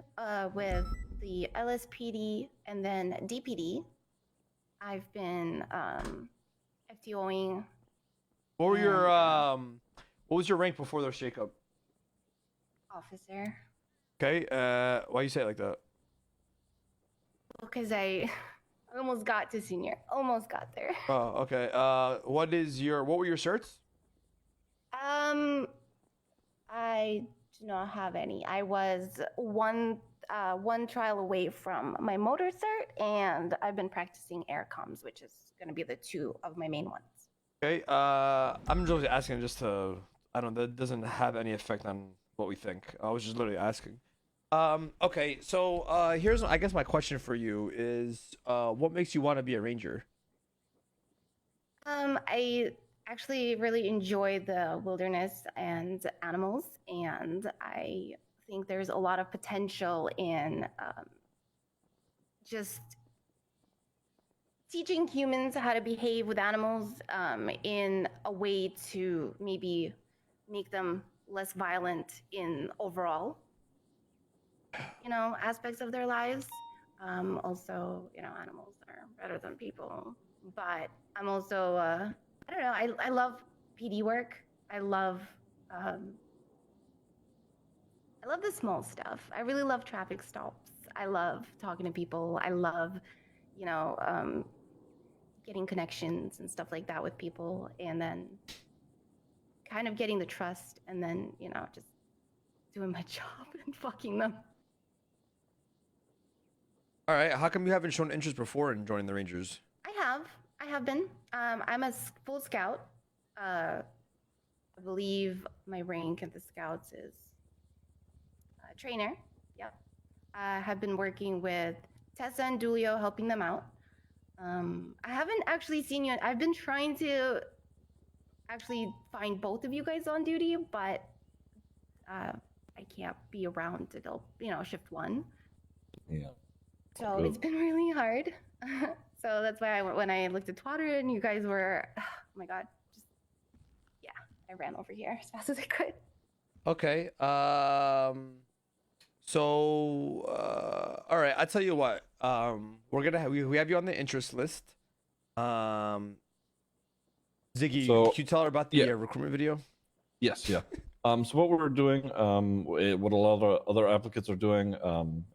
S6: with the LSPD and then DPD. I've been FTOing.
S1: What were your what was your rank before the shakeup?
S6: Officer.
S1: Okay. Why you say it like that?
S6: Because I almost got to senior. Almost got there.
S1: Oh, okay. What were your certs?
S6: I do not have any. I was one trial away from my motor cert, and I've been practicing air comms, which is going to be the 2 of my main ones.
S1: Okay. I'm just asking that doesn't have any effect on what we think. I was just literally asking. Okay. So here's I guess my question for you is what makes you want to be a ranger?
S6: I actually really enjoy the wilderness and animals, and I think there's a lot of potential in just teaching humans how to behave with animals in a way to maybe make them less violent in overall, aspects of their lives. Also, animals are better than people, but I'm also, I don't know, I love PD work. I love the small stuff. I really love traffic stops. I love talking to people. I love, getting connections and stuff like that with people, and then kind of getting the trust, and then, just doing my job and fucking them.
S1: All right. How come you haven't shown interest before in joining the Rangers?
S6: I have been. I'm a full scout. I believe my rank at the scouts is trainer. Yep. I have been working with Tessa and Dulio, helping them out. I haven't actually seen you. I've been trying to actually find both of you guys on duty, but I can't be around until shift 1.
S12: Yeah.
S6: So it's been really hard. So that's why when I looked at Twitter and you guys were, oh my god, I ran over here as fast as I could.
S1: Okay. So all right, I tell you what. We're gonna we have you on the interest list. Ziggy,
S12: So-
S1: can you tell her about the recruitment video?
S12: Yes, yeah. So what we're doing, what a lot of other applicants are doing,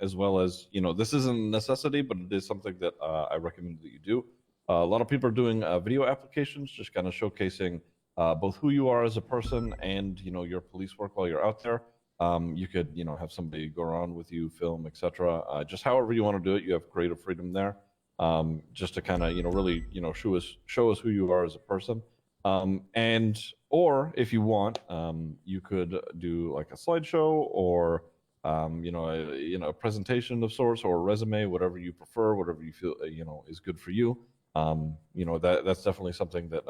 S12: as well as, this isn't a necessity, but it is something that I recommend that you do. A lot of people are doing video applications, just kind of showcasing both who you are as a person and, your police work while you're out there. You could, have somebody go around with you, film, etc. Just however you want to do it, you have creative freedom there. Just to kind of, really, show us who you are as a person. Or if you want, you could do like a slideshow or, a presentation of sorts or a resume, whatever you prefer, whatever you feel, is good for you. That's definitely something that,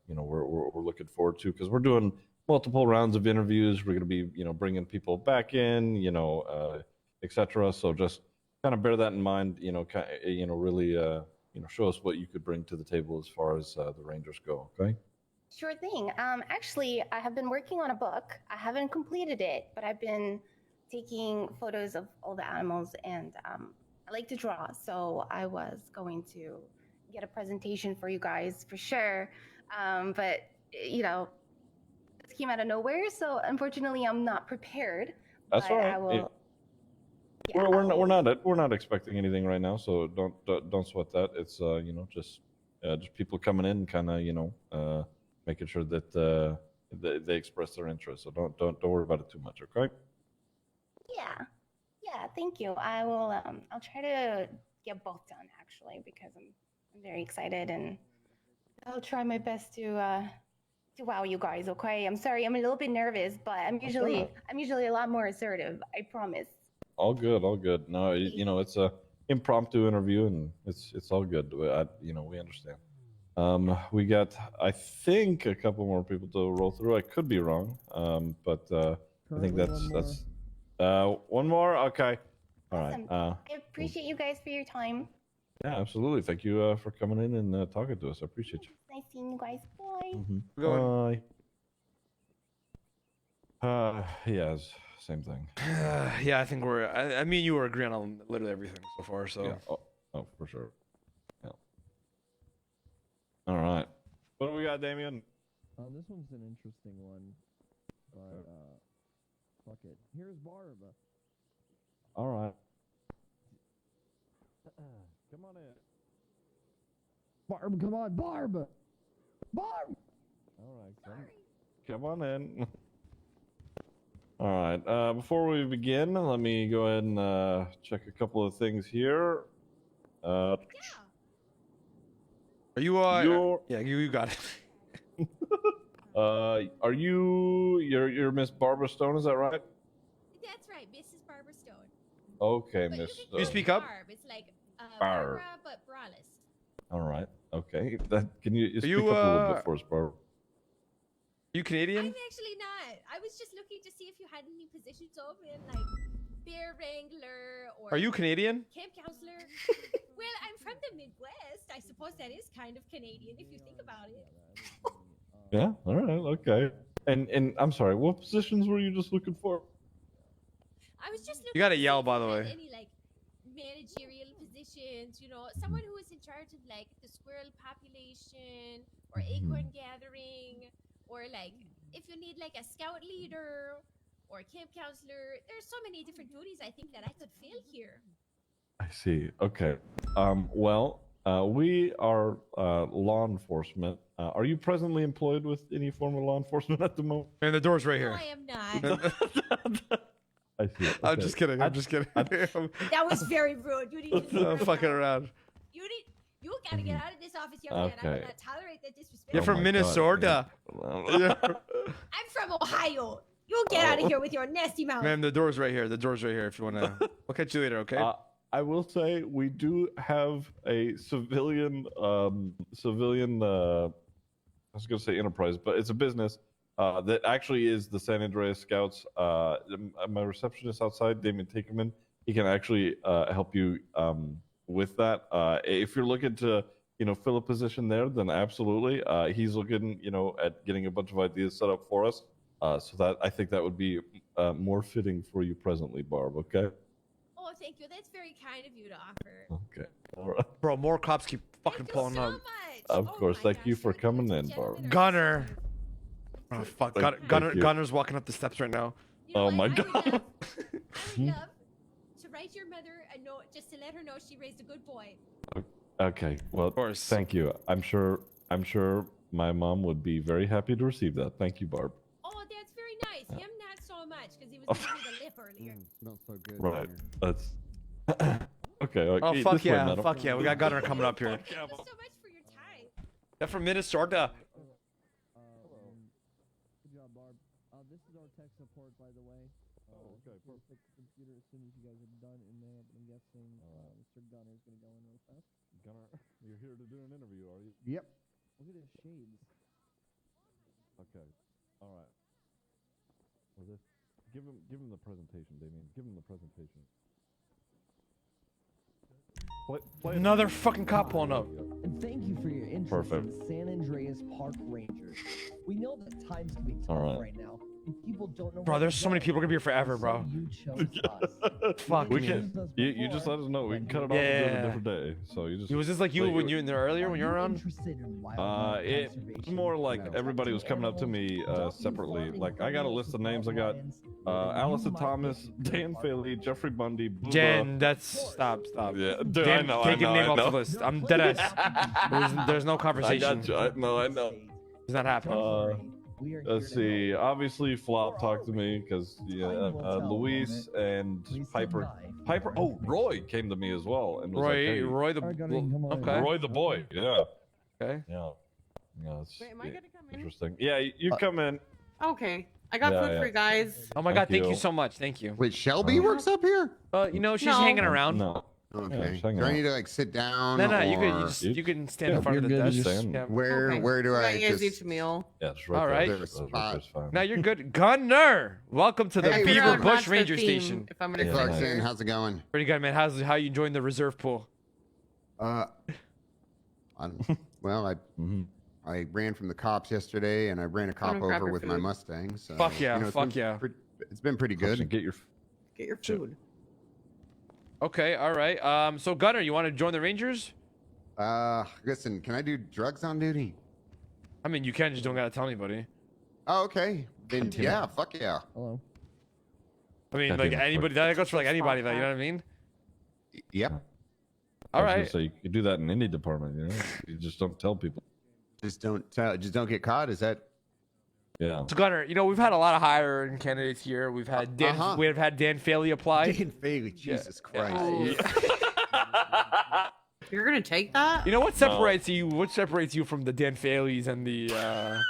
S12: we're looking forward to, because we're doing multiple rounds of interviews. We're going to be, bringing people back in, etc. So just kind of bear that in mind. Really, show us what you could bring to the table as far as the Rangers go. Okay.
S6: Sure thing. Actually, I have been working on a book. I haven't completed it, but I've been taking photos of all the animals, and I like to draw, so I was going to get a presentation for you guys for sure. But this came out of nowhere, so unfortunately, I'm not prepared.
S12: That's
S6: but
S12: all right.
S6: I will.
S12: We're not expecting anything right now, so don't sweat that. It's just people coming in, kind of making sure that they express their interest. So don't worry about it too much, okay?
S6: Yeah. Thank you. I will. I'll try to get both done actually, because I'm very excited, and I'll try my best to wow you guys. Okay. I'm sorry. I'm a little bit nervous, but I'm usually a lot more assertive. I promise.
S12: All good, all good. No, it's a impromptu interview, and it's all good. We understand. We got, I think, a couple more people to roll through. I could be wrong, but I think that's one more. Okay, all right.
S6: I appreciate you guys for your time.
S12: Yeah, absolutely. Thank you for coming in and talking to us. I appreciate you.
S6: Nice seeing you guys. Bye.
S12: Bye. Yes, same thing.
S1: Yeah, I think I mean, you were agreeing on literally everything so far. So.
S12: Yeah. Oh, for sure. Yeah. All right. What do we got, Damien?
S3: This one's an interesting one, but fuck it. Here's Barb.
S12: All right. Come on in.
S3: Barb, come on, Barb. Barb.
S12: All right. Come on in. All right. Before we begin, let me go ahead and check a couple of things here.
S1: Are you yeah, you got it.
S12: Are you're Miss Barbara Stone, is that right?
S19: That's right, Mrs. Barbara Stone.
S12: Okay,
S19: But
S12: Miss.
S1: You speak up.
S19: Barb. It's like
S12: Barb.
S19: Barbara, but braless.
S12: All right. Okay. Can you speak
S1: you,
S12: up a little bit for us, Barbara?
S1: You Canadian?
S19: I'm actually not. I was just looking to see if you had any positions open, like bear wrangler or.
S1: Are you Canadian?
S19: Camp counselor. Well, I'm from the Midwest. I suppose that is kind of Canadian if you think about it.
S12: Yeah. All right. Okay. And I'm sorry. What positions were you just looking for?
S19: I was just looking.
S1: You gotta
S19: to see
S1: yell,
S19: if
S1: by
S19: you
S1: the
S19: had
S1: way.
S19: Any like managerial positions, someone who is in charge of like the squirrel population or acorn gathering, or like if you need like a scout leader or a camp counselor. There's so many different duties I think that I could fill here.
S12: I see. Okay. Well, we are law enforcement. Are you presently employed with any form of law enforcement at the moment?
S1: And the door's right
S19: No,
S1: here.
S19: I am not.
S12: I see. Okay.
S1: I'm just kidding. I'm just kidding.
S19: That was very rude. You need to
S1: I'm fucking around.
S19: You gotta get out of this office, young man. I will
S12: Okay.
S19: not tolerate that disrespect.
S1: You're from Minnesota. Yeah.
S19: I'm from Ohio. You get out of here with your nasty mouth.
S1: Ma'am, the door's right here. The door's right here if you want to. We'll catch you later, okay?
S12: I will say we do have a civilian, I was going to say enterprise, but it's a business that actually is the San Andreas Scouts. My receptionist outside, Damon Takerman, he can actually help you with that. If you're looking to, fill a position there, then absolutely. He's looking, at getting a bunch of ideas set up for us. So that I think that would be more fitting for you presently, Barb. Okay.
S19: Oh, thank you. That's very kind of you to offer.
S12: Okay. All right.
S1: Bro, more cops keep fucking pulling up.
S12: Of course. Thank you for coming in, Barb.
S1: Gunner. Oh fuck.
S12: Thank you.
S1: Gunner's walking up the steps right now.
S12: Oh my god.
S19: I would love to write your mother a note just to let her know she raised a good boy.
S12: Okay. Well, thank you. I'm sure my mom would be very happy to receive that. Thank you, Barb.
S19: Oh, that's very nice. Him not so much because he was giving me the lip earlier.
S18: Not so good.
S12: Right. That's okay.
S1: Oh
S12: this
S1: fuck
S12: way,
S1: yeah.
S12: madam.
S1: Fuck yeah. We got Gunner coming up here.
S19: Thank you so much for your time.
S1: They're from Minnesota.
S3: Good job, Barb. This is our tech support, by the way.
S12: Okay.
S3: We'll fix the computer as soon as you guys are done in there. But I'm guessing Mr. Gunner is going to go in real fast.
S12: Gunner, you're here to do an interview, are you?
S3: Yep. Look at his shades.
S12: Okay. All right. Give him the presentation, Damien. Give him the presentation.
S1: Another fucking cop pulling up.
S3: And thank you for your interest
S12: Perfect.
S3: in San Andreas Park Rangers. We know that times can be tough
S12: All right.
S3: right now. And people don't know
S1: Bro,
S3: where
S1: there's
S3: to
S1: so many
S3: go.
S1: people gonna be here forever, bro.
S3: You chose us.
S1: Fuck
S12: We
S1: me.
S12: can. You just let us know. We can cut it off and do it a
S1: Yeah.
S12: different day. So you just.
S1: Was this like you when you were in there earlier when you were around?
S12: It was more like everybody was coming up to me separately. Like I got a list of names. I got Allison Thomas, Dan Faley, Jeffrey Bundy, Booba.
S1: Jen, that's stop.
S12: Yeah, dude,
S1: Dan,
S12: I know.
S1: take your name
S12: I
S1: off
S12: know.
S1: the list. I'm dead ass. There's no conversation.
S12: I got you. I know.
S1: It's not happening.
S12: Let's see. Obviously, Flop talked to me because Luis and Piper. Oh, Roy came to me as well and was like, hey,
S1: Roy the okay.
S12: Roy the boy. Yeah.
S1: Okay.
S12: Yeah. It's
S16: Wait, am I gonna come in?
S12: interesting. Yeah, you come in.
S16: Okay. I got
S12: Yeah,
S16: food for you guys.
S1: Oh my god, thank you
S12: you.
S1: so much. Thank you.
S20: Wait, Shelby works up here?
S1: You know, she's
S16: No.
S1: hanging around.
S12: No.
S20: Okay.
S12: just hang
S20: Do I
S12: out.
S20: need to like sit down?
S1: No, you
S20: or-
S1: can stand in front of the
S3: you're good,
S1: desk.
S3: just-
S1: Yeah.
S20: Where
S16: Okay.
S20: where do I
S16: You guys
S20: just?
S16: each a meal.
S12: Yeah, it's
S1: All
S12: right
S1: right.
S12: there.
S20: There's a
S12: Those
S20: spot.
S12: are fine.
S1: Now you're good. Gunner, welcome to the
S20: Hey,
S1: Beaver
S20: Gunner,
S1: Bush
S16: that's the
S1: Ranger
S16: theme,
S1: Station.
S16: If I'm gonna
S12: Yeah,
S16: say
S12: nice.
S20: Clarkson, how's it going?
S1: Pretty good, man. How you enjoying the reserve pool?
S20: Well, I ran from the cops yesterday, and I ran a cop
S16: Wanna grab
S20: over
S16: your
S20: with my
S16: food?
S20: Mustang. So,
S1: Fuck yeah,
S20: it's
S1: fuck
S20: been
S1: yeah.
S20: It's been pretty good.
S12: Get your.
S16: Get your food.
S1: Okay, all right. So Gunner, you want to join the Rangers?
S20: Listen, can I do drugs on duty?
S1: I mean, you can, just don't gotta tell anybody.
S20: Oh, okay. Then yeah, fuck yeah.
S3: Hello.
S1: I mean,
S12: God
S1: like
S12: damn it,
S1: anybody. That goes for like anybody. Though, you know what I mean?
S20: Yep.
S1: All
S12: I was gonna
S1: right.
S12: say you could do that in any department. You know, you just don't tell people.
S20: Just don't get caught. Is that?
S12: Yeah.
S1: So Gunner, you know we've had a lot of hiring candidates here. We've had Dan. We've had Dan Faley apply.
S20: Dan Faley, Jesus Christ.
S16: You're gonna take that?
S1: You know what separates you? What separates you from the Dan Faleys and the,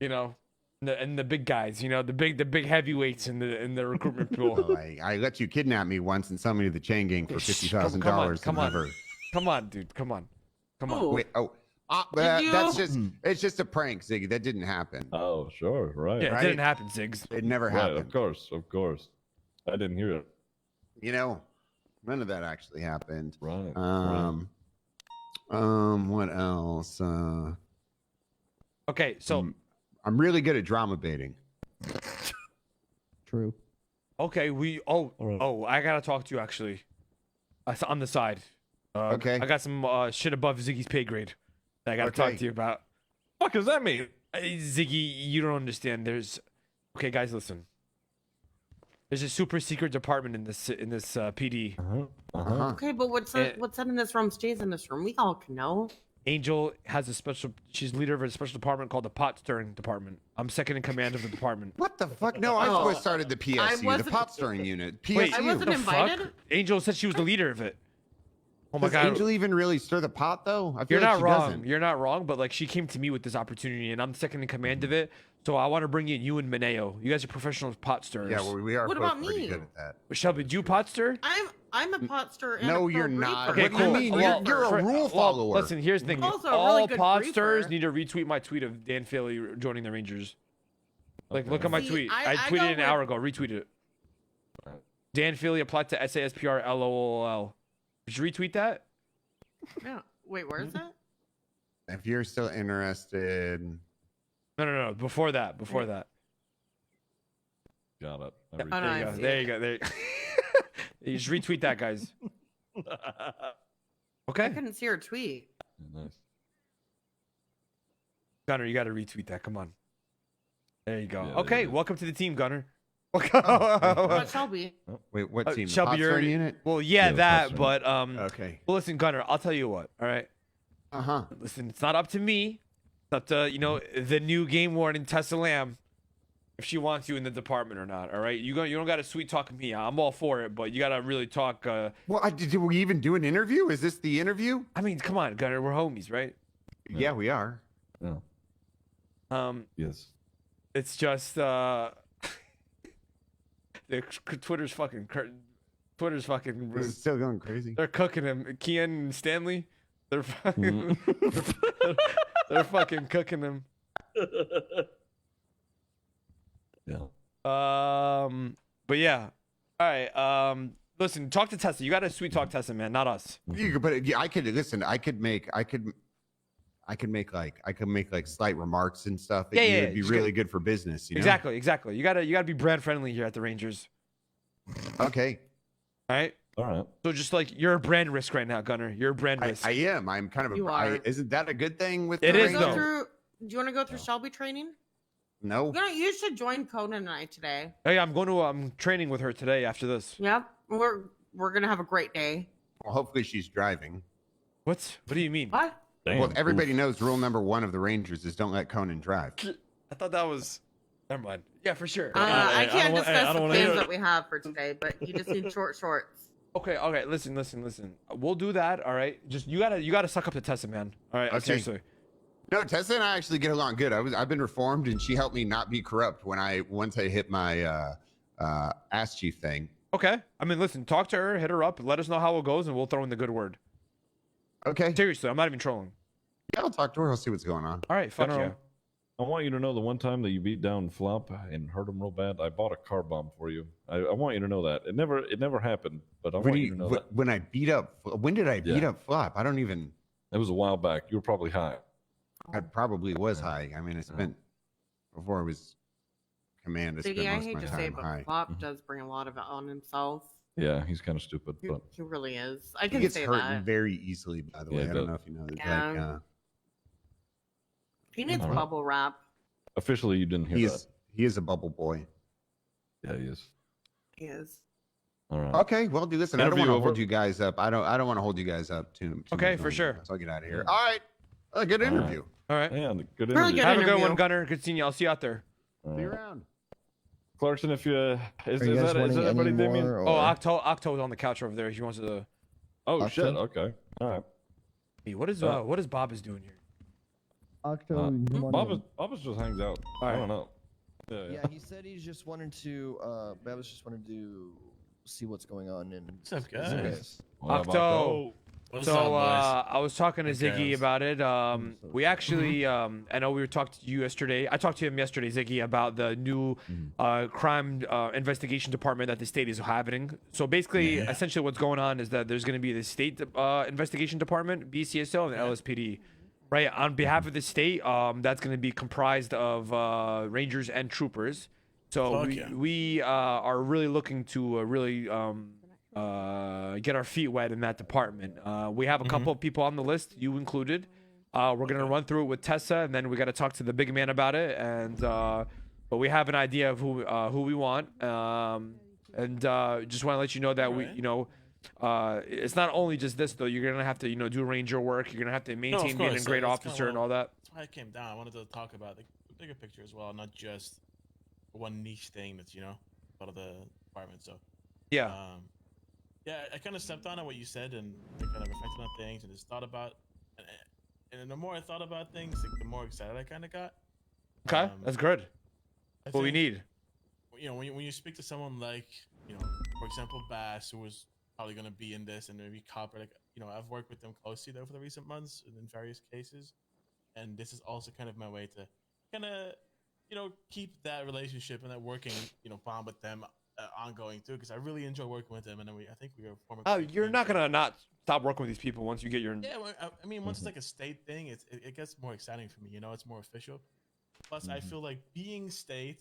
S1: you know, and the big guys? You know, the big heavyweights in the recruitment pool.
S20: Well, I let you kidnap me once and sell me to the chain gang for $50,000.
S1: Come on, dude. Come on.
S20: Wait. Oh. That's just. It's just a prank, Ziggy. That didn't happen.
S12: Oh, sure. Right.
S1: Yeah, it didn't happen, Ziggs.
S20: It never
S12: Right,
S20: happened.
S12: of course. I didn't hear it.
S20: You know, none of that actually happened.
S12: Right.
S20: What else?
S1: Okay, so
S20: I'm really good at drama baiting.
S3: True.
S1: okay, I gotta talk to you actually. On the side.
S20: Okay.
S1: I got some shit above Ziggy's pay grade that I gotta talk to you about.
S12: What does that mean?
S1: Ziggy, you don't understand. Okay, guys, listen. There's a super secret department in this PD.
S16: Okay, but what's that in this room stays in this room. We all can know.
S1: Angel has a special. She's leader of a special department called the pot stirring department. I'm second in command of the department.
S20: What the fuck? No, I was started the PSU, the pot stirring unit. PSU.
S1: Wait,
S16: I wasn't
S1: the
S16: invited.
S1: fuck? Angel said she was the leader of it. Oh my
S20: Does
S1: god.
S20: Angel even really stir the pot though? I feel
S1: You're
S20: like
S1: not
S20: she
S1: wrong.
S20: doesn't.
S1: You're not wrong, but like she came to me with this opportunity, and I'm second in command of it. So I want to bring in you and Mineo. You guys are professional pot stirrers.
S20: Yeah, well, we are
S16: What
S20: both
S16: about
S20: pretty
S16: me?
S20: good at that.
S1: But Shelby, do you pot stir?
S16: I'm a pot stirrer. And
S20: No,
S16: a
S20: you're
S16: pro
S20: not.
S16: briefer.
S1: Okay,
S20: What do you
S1: cool.
S20: mean?
S1: Well,
S20: You're a rule follower.
S1: Listen, here's the thing.
S16: Also a
S1: All
S16: really good
S1: pot
S16: briefer.
S1: stirrers need to retweet my tweet of Dan Faley joining the Rangers. Like, look at my
S16: See,
S1: tweet.
S16: I
S1: I tweeted
S16: go
S1: it an hour ago. Retweet it. Dan Faley applied to SASPR LOL. Did you retweet that?
S16: Yeah. Wait, where is that?
S20: If you're still interested,
S1: No. Before that.
S12: Got it.
S16: Oh, no,
S1: There
S16: I
S1: you go.
S16: see
S1: There
S16: it.
S1: you go. There. You just retweet that, guys.
S16: I
S1: Okay.
S16: couldn't see her tweet.
S12: Nice.
S1: Gunner, you got to retweet that. Come on. There you go.
S12: Yeah,
S1: Okay.
S12: there
S1: Welcome to the team, Gunner.
S16: What Shelby?
S20: wait, what team? The
S1: Shelby,
S20: pot
S1: you're
S20: stirring unit?
S1: Well, yeah,
S12: Yeah, the
S1: that.
S12: pot
S1: But
S20: Okay.
S1: Well, listen, Gunner. I'll tell you what. All right. Listen, it's not up to me. It's up to the new game warden Tessa Lamb, if she wants you in the department or not. All right. You don't got to sweet talk me. I'm all for it, but you got to really talk.
S20: Well, did we even do an interview? Is this the interview?
S1: I mean, come on, Gunner. We're homies, right?
S20: Yeah, we are.
S12: Yeah. Yes.
S1: It's just Twitter's fucking.
S20: This is still going crazy.
S1: They're cooking him. Kian and Stanley. They're fucking. they're fucking cooking him.
S12: Yeah.
S1: But yeah. All right. Listen, talk to Tessa. You got to sweet talk Tessa, man, not us.
S20: You could, but yeah, I could listen. I could make like slight remarks and stuff that
S1: Yeah,
S20: would be
S1: just
S20: really good for business. You know?
S1: Exactly. You gotta be brand friendly here at the Rangers.
S20: Okay.
S1: All right.
S12: All right.
S1: So just like you're a brand risk right now, Gunner. You're a brand risk.
S20: I am. I'm kind of
S16: You
S20: a.
S16: are.
S20: Isn't that a good thing with
S1: It
S20: the
S1: is,
S20: Rangers?
S1: though.
S16: Do you want to go through Shelby training?
S20: No.
S16: You should join Conan and I today.
S1: Hey, I'm training with her today after this.
S16: Yep. We're gonna have a great day.
S20: Well, hopefully she's driving.
S1: What do you mean?
S16: What?
S20: Well, everybody knows rule number 1 of the Rangers is don't let Conan drive.
S1: I thought that was. Never mind. Yeah, for sure.
S16: I can't discuss the plans
S1: hear
S16: that we have for today, but you just need short shorts.
S1: Okay. Listen. We'll do that. All right. Just you gotta suck up to Tessa, man. All right.
S20: Okay.
S1: Seriously.
S20: No, Tessa and I actually get along good. I've been reformed, and she helped me not be corrupt once I hit my ass chief thing.
S1: Okay. I mean, listen. Talk to her. Hit her up. Let us know how it goes, and we'll throw in the good word.
S20: Okay.
S1: Seriously, I'm not even trolling.
S20: Yeah, I'll talk to her. I'll see what's going on.
S1: All right. Fuck
S12: General,
S1: yeah.
S12: I want you to know the one time that you beat down Flop and hurt him real bad, I bought a car bomb for you. I want you to know that. It never happened, but I want you to know that.
S20: When I beat up, when did I beat up Flop? I don't even.
S12: It was a while back. You were probably high.
S20: I probably was high. I mean, it's been before I was command. I spent
S16: Ziggy, I
S20: most of
S16: hate
S20: my
S16: to
S20: time
S16: say, but
S20: high.
S16: Flop does bring a lot of it on himself.
S12: Yeah, he's kind of stupid, but
S16: He really is. I
S20: He
S16: can
S20: gets
S16: say
S20: hurt
S16: that.
S20: very easily. By the way,
S12: Yeah,
S20: I don't know if you know that.
S16: Yeah. He needs
S12: All right.
S16: bubble wrap.
S12: officially you didn't hear that.
S20: He is a bubble boy.
S12: Yeah, he is.
S16: He is.
S12: All right.
S20: Okay, well, do listen. I don't
S12: Interview
S20: want to
S12: over.
S20: hold you guys up. I don't want to hold you guys up too
S1: Okay,
S20: much
S1: for
S20: longer,
S1: sure.
S20: So I'll get out of here. All right. A good interview.
S1: All right.
S12: Yeah, good
S16: Really
S12: interview.
S16: good
S1: Have a good
S16: interview.
S1: one, Gunner. Good seeing you. I'll see you out there.
S20: See you around.
S12: Clarkson, if you is
S3: Are you guys
S12: that
S3: wanting any
S12: everybody, Damien?
S3: more,
S1: Oh,
S3: or-
S1: Octo's on the couch over there. He wants to.
S12: Oh
S3: Octo?
S12: shit. Okay. All right.
S1: Hey, what is Bob is doing here?
S3: Octo, come on in.
S12: Bob just hangs out. I don't know. Yeah.
S3: Yeah, he said he's just wanted to. Babs just wanted to see what's going on in.
S21: What's up, guys?
S1: Octo.
S21: What's
S1: So
S21: up, boys?
S1: I was talking to
S21: Hey,
S1: Ziggy
S21: guys.
S1: about it. We actually, I know we were talking to you yesterday. I talked to him yesterday, Ziggy, about the new crime investigation department that the state is having. So basically, essentially, what's going on is that there's going to be the state investigation department, BCSO, and the LSPD. Right, on behalf of the state, that's going to be comprised of rangers and troopers. So
S21: Fuck
S1: we,
S21: yeah.
S1: we are really looking to really get our feet wet in that department. We have a couple of people on the list, you included. We're going to run through it with Tessa, and then we got to talk to the big man about it. And but we have an idea of who we want. And just want to let you know that it's not only just this though. You're gonna have to do ranger work. You're gonna have to maintain being a
S21: course.
S1: great
S21: That's
S1: officer
S21: kinda
S1: and all that.
S21: That's why I came down. I wanted to talk about the bigger picture as well, not just one niche thing that's part of the department. So
S1: Yeah.
S21: I kind of stepped on what you said and I kind of reflected on things and just thought about, and the more I thought about things, like, the more excited I kind of got.
S1: Okay, that's good.
S21: I
S1: What we
S21: think,
S1: need.
S21: when you speak to someone like, for example, Bass, who was probably going to be in this, and maybe Copper, like, I've worked with them closely over the recent months in various cases, and this is also kind of my way to kind of, keep that relationship and that working, bond with them ongoing too, because I really enjoy working with them, and then I think we are forming.
S1: Oh, you're not gonna not stop working with these people once you get your.
S21: Yeah, well, I mean, once it's like a state thing, it gets more exciting for me. It's more official. Plus, I feel like being state.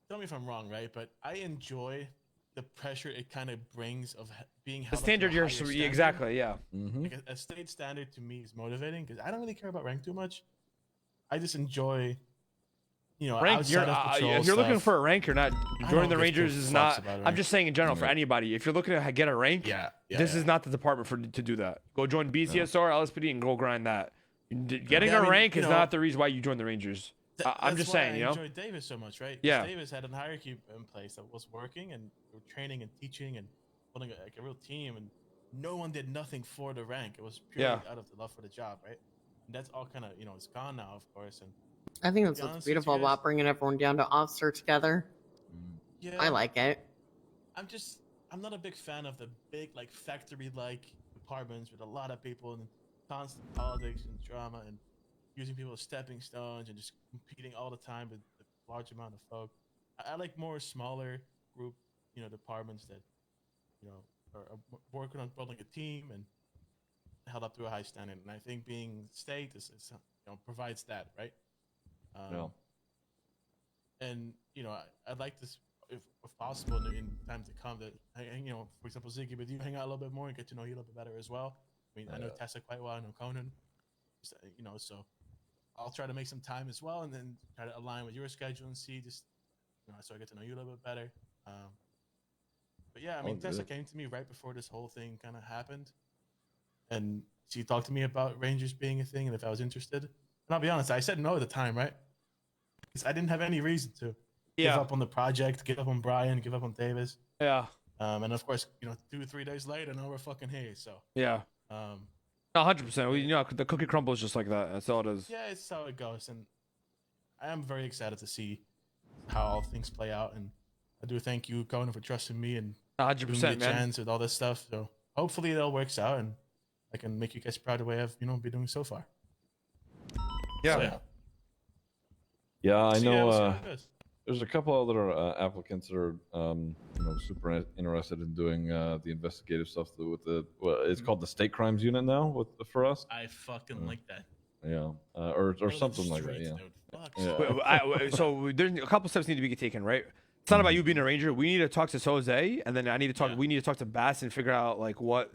S21: Tell me if I'm wrong, right? But I enjoy the pressure it kind of brings of being held
S1: The
S21: up to
S1: standard
S21: a
S1: you're
S21: higher standard.
S1: exactly, yeah.
S21: Like a state standard to me is motivating because I don't really care about rank too much. I just enjoy,
S1: Rank,
S21: outside of patrol
S1: if you're looking
S21: stuff.
S1: for a rank, you're not.
S21: I
S1: Joining the
S21: don't give
S1: Rangers
S21: two
S1: is
S21: fucks
S1: not.
S21: about a
S1: I'm
S21: rank.
S1: just saying in general for anybody. If you're looking to get a rank, this is not the department to do that. Go join BCSR, LSPD, and go grind that. Getting
S21: Yeah, I
S1: a
S21: mean,
S1: rank is not the reason why you join the Rangers. I'm
S21: That's
S1: just
S21: why
S1: saying,
S21: I enjoyed Davis so much, right? 'Cause
S1: Yeah.
S21: Davis had a hierarchy in place that was working, and we were training and teaching and building a real team, and no one did nothing for the rank. It was purely
S1: Yeah.
S21: out of the love for the job, right? And that's all kind of it's gone now, of course. And
S16: I think
S21: to
S16: that's
S21: be
S16: what's
S21: honest with
S16: beautiful
S21: you guys,
S16: about bringing everyone down to officer together.
S21: Yeah,
S16: I like it.
S21: I'm not a big fan of the big factory-like departments with a lot of people and constant politics and drama and using people as stepping stones and just competing all the time with a large amount of folk. I like more smaller group, departments that, are working on building a team and held up to a high standard. And I think being state is provides that, right?
S12: Yeah.
S21: And I'd like to, if possible, in times to come, that for example, Ziggy, with you hang out a little bit more and get to know you a little bit better as well. I mean, I know Tessa quite well. I know Conan. So I'll try to make some time as well, and then try to align with your schedule and see so I get to know you a little bit better. But yeah, I mean, Tessa came to me right before this whole thing kind of happened, and she talked to me about Rangers being a thing and if I was interested. And I'll be honest, I said no at the time, right? Because I didn't have any reason to give up on the project, give up on Brian, give up on Davis.
S1: Yeah.
S21: And of course, 2 or 3 days later, now we're fucking here. So
S1: Yeah. 100%. The cookie crumbles just like that. That's all it is.
S21: yeah, it's how it goes, and I am very excited to see how all things play out. And I do thank you, Conan, for trusting me and
S1: 100%,
S21: giving me a
S1: man.
S21: chance with all this stuff. So hopefully it all works out, and I can make you guys proud of the way I've been doing so far.
S1: Yeah.
S21: So,
S12: Yeah, I
S21: So, yeah,
S12: know.
S21: we'll see how it goes.
S12: There's a couple other applicants that are, super interested in doing the investigative stuff with it's called the State Crimes Unit now for us.
S21: I fucking like that.
S12: Yeah, or something like that. Yeah.
S1: So there's a couple steps need to be taken, right? It's not about you being a ranger. We need to talk to Jose, and then we need to talk to Bass and figure out like what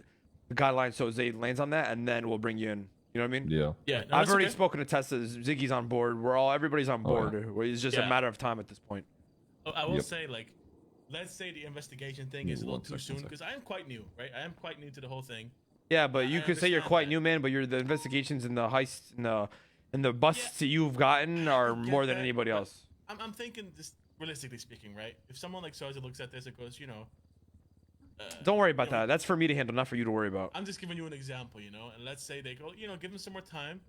S1: the guidelines Jose lands on that, and then we'll bring you in. You know what I mean?
S12: Yeah.
S21: Yeah.
S1: I've already spoken to Tessa. Ziggy's on board. Everybody's on board. It's just a
S21: Yeah.
S1: matter of time at this point.
S21: I will say, let's say the investigation thing is a little too soon, because I am quite new, right? I am quite new to the whole thing.
S1: Yeah, but you could say you're quite new, man. But the investigations and the heists and the busts that you've gotten are more than anybody else.
S21: I'm thinking, just realistically speaking, right? If someone like Soza looks at this and goes,
S1: Don't worry about that. That's for me to handle, not for you to worry about.
S21: I'm just giving you an example, and let's say they go, give him some more time,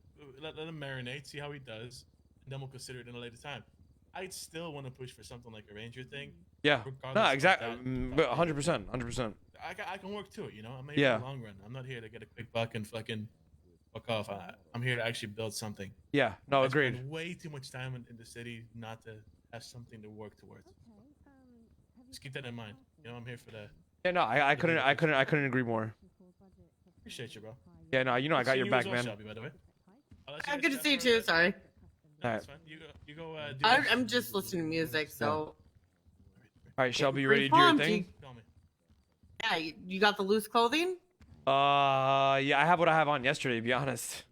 S21: let him marinate, see how he does, and then we'll consider it in a later time. I'd still want to push for something like a ranger thing.
S1: Yeah.
S21: regardless
S1: No,
S21: of
S1: exactly.
S21: that.
S1: But 100%. 100%.
S21: I can work to it, I'm here for the long run. I'm not here to get a quick buck and fucking fuck off. I'm here to actually build something.
S1: Yeah. No,
S21: I
S1: agreed.
S21: spend way too much time in the city not to have something to work towards. Just keep that in mind. I'm here for that.
S1: Yeah. No, I couldn't agree more.
S21: Appreciate you, bro.
S1: Yeah. No, I got your back, man.
S21: Shelby, by the way.
S16: Good to see you too. Sorry.
S1: All right.
S21: You go.
S16: I'm just listening to music, so.
S1: All right, Shelby, you ready to do your thing?
S16: Yeah, you got the loose clothing?
S1: Yeah, I have what I have on yesterday, to be honest.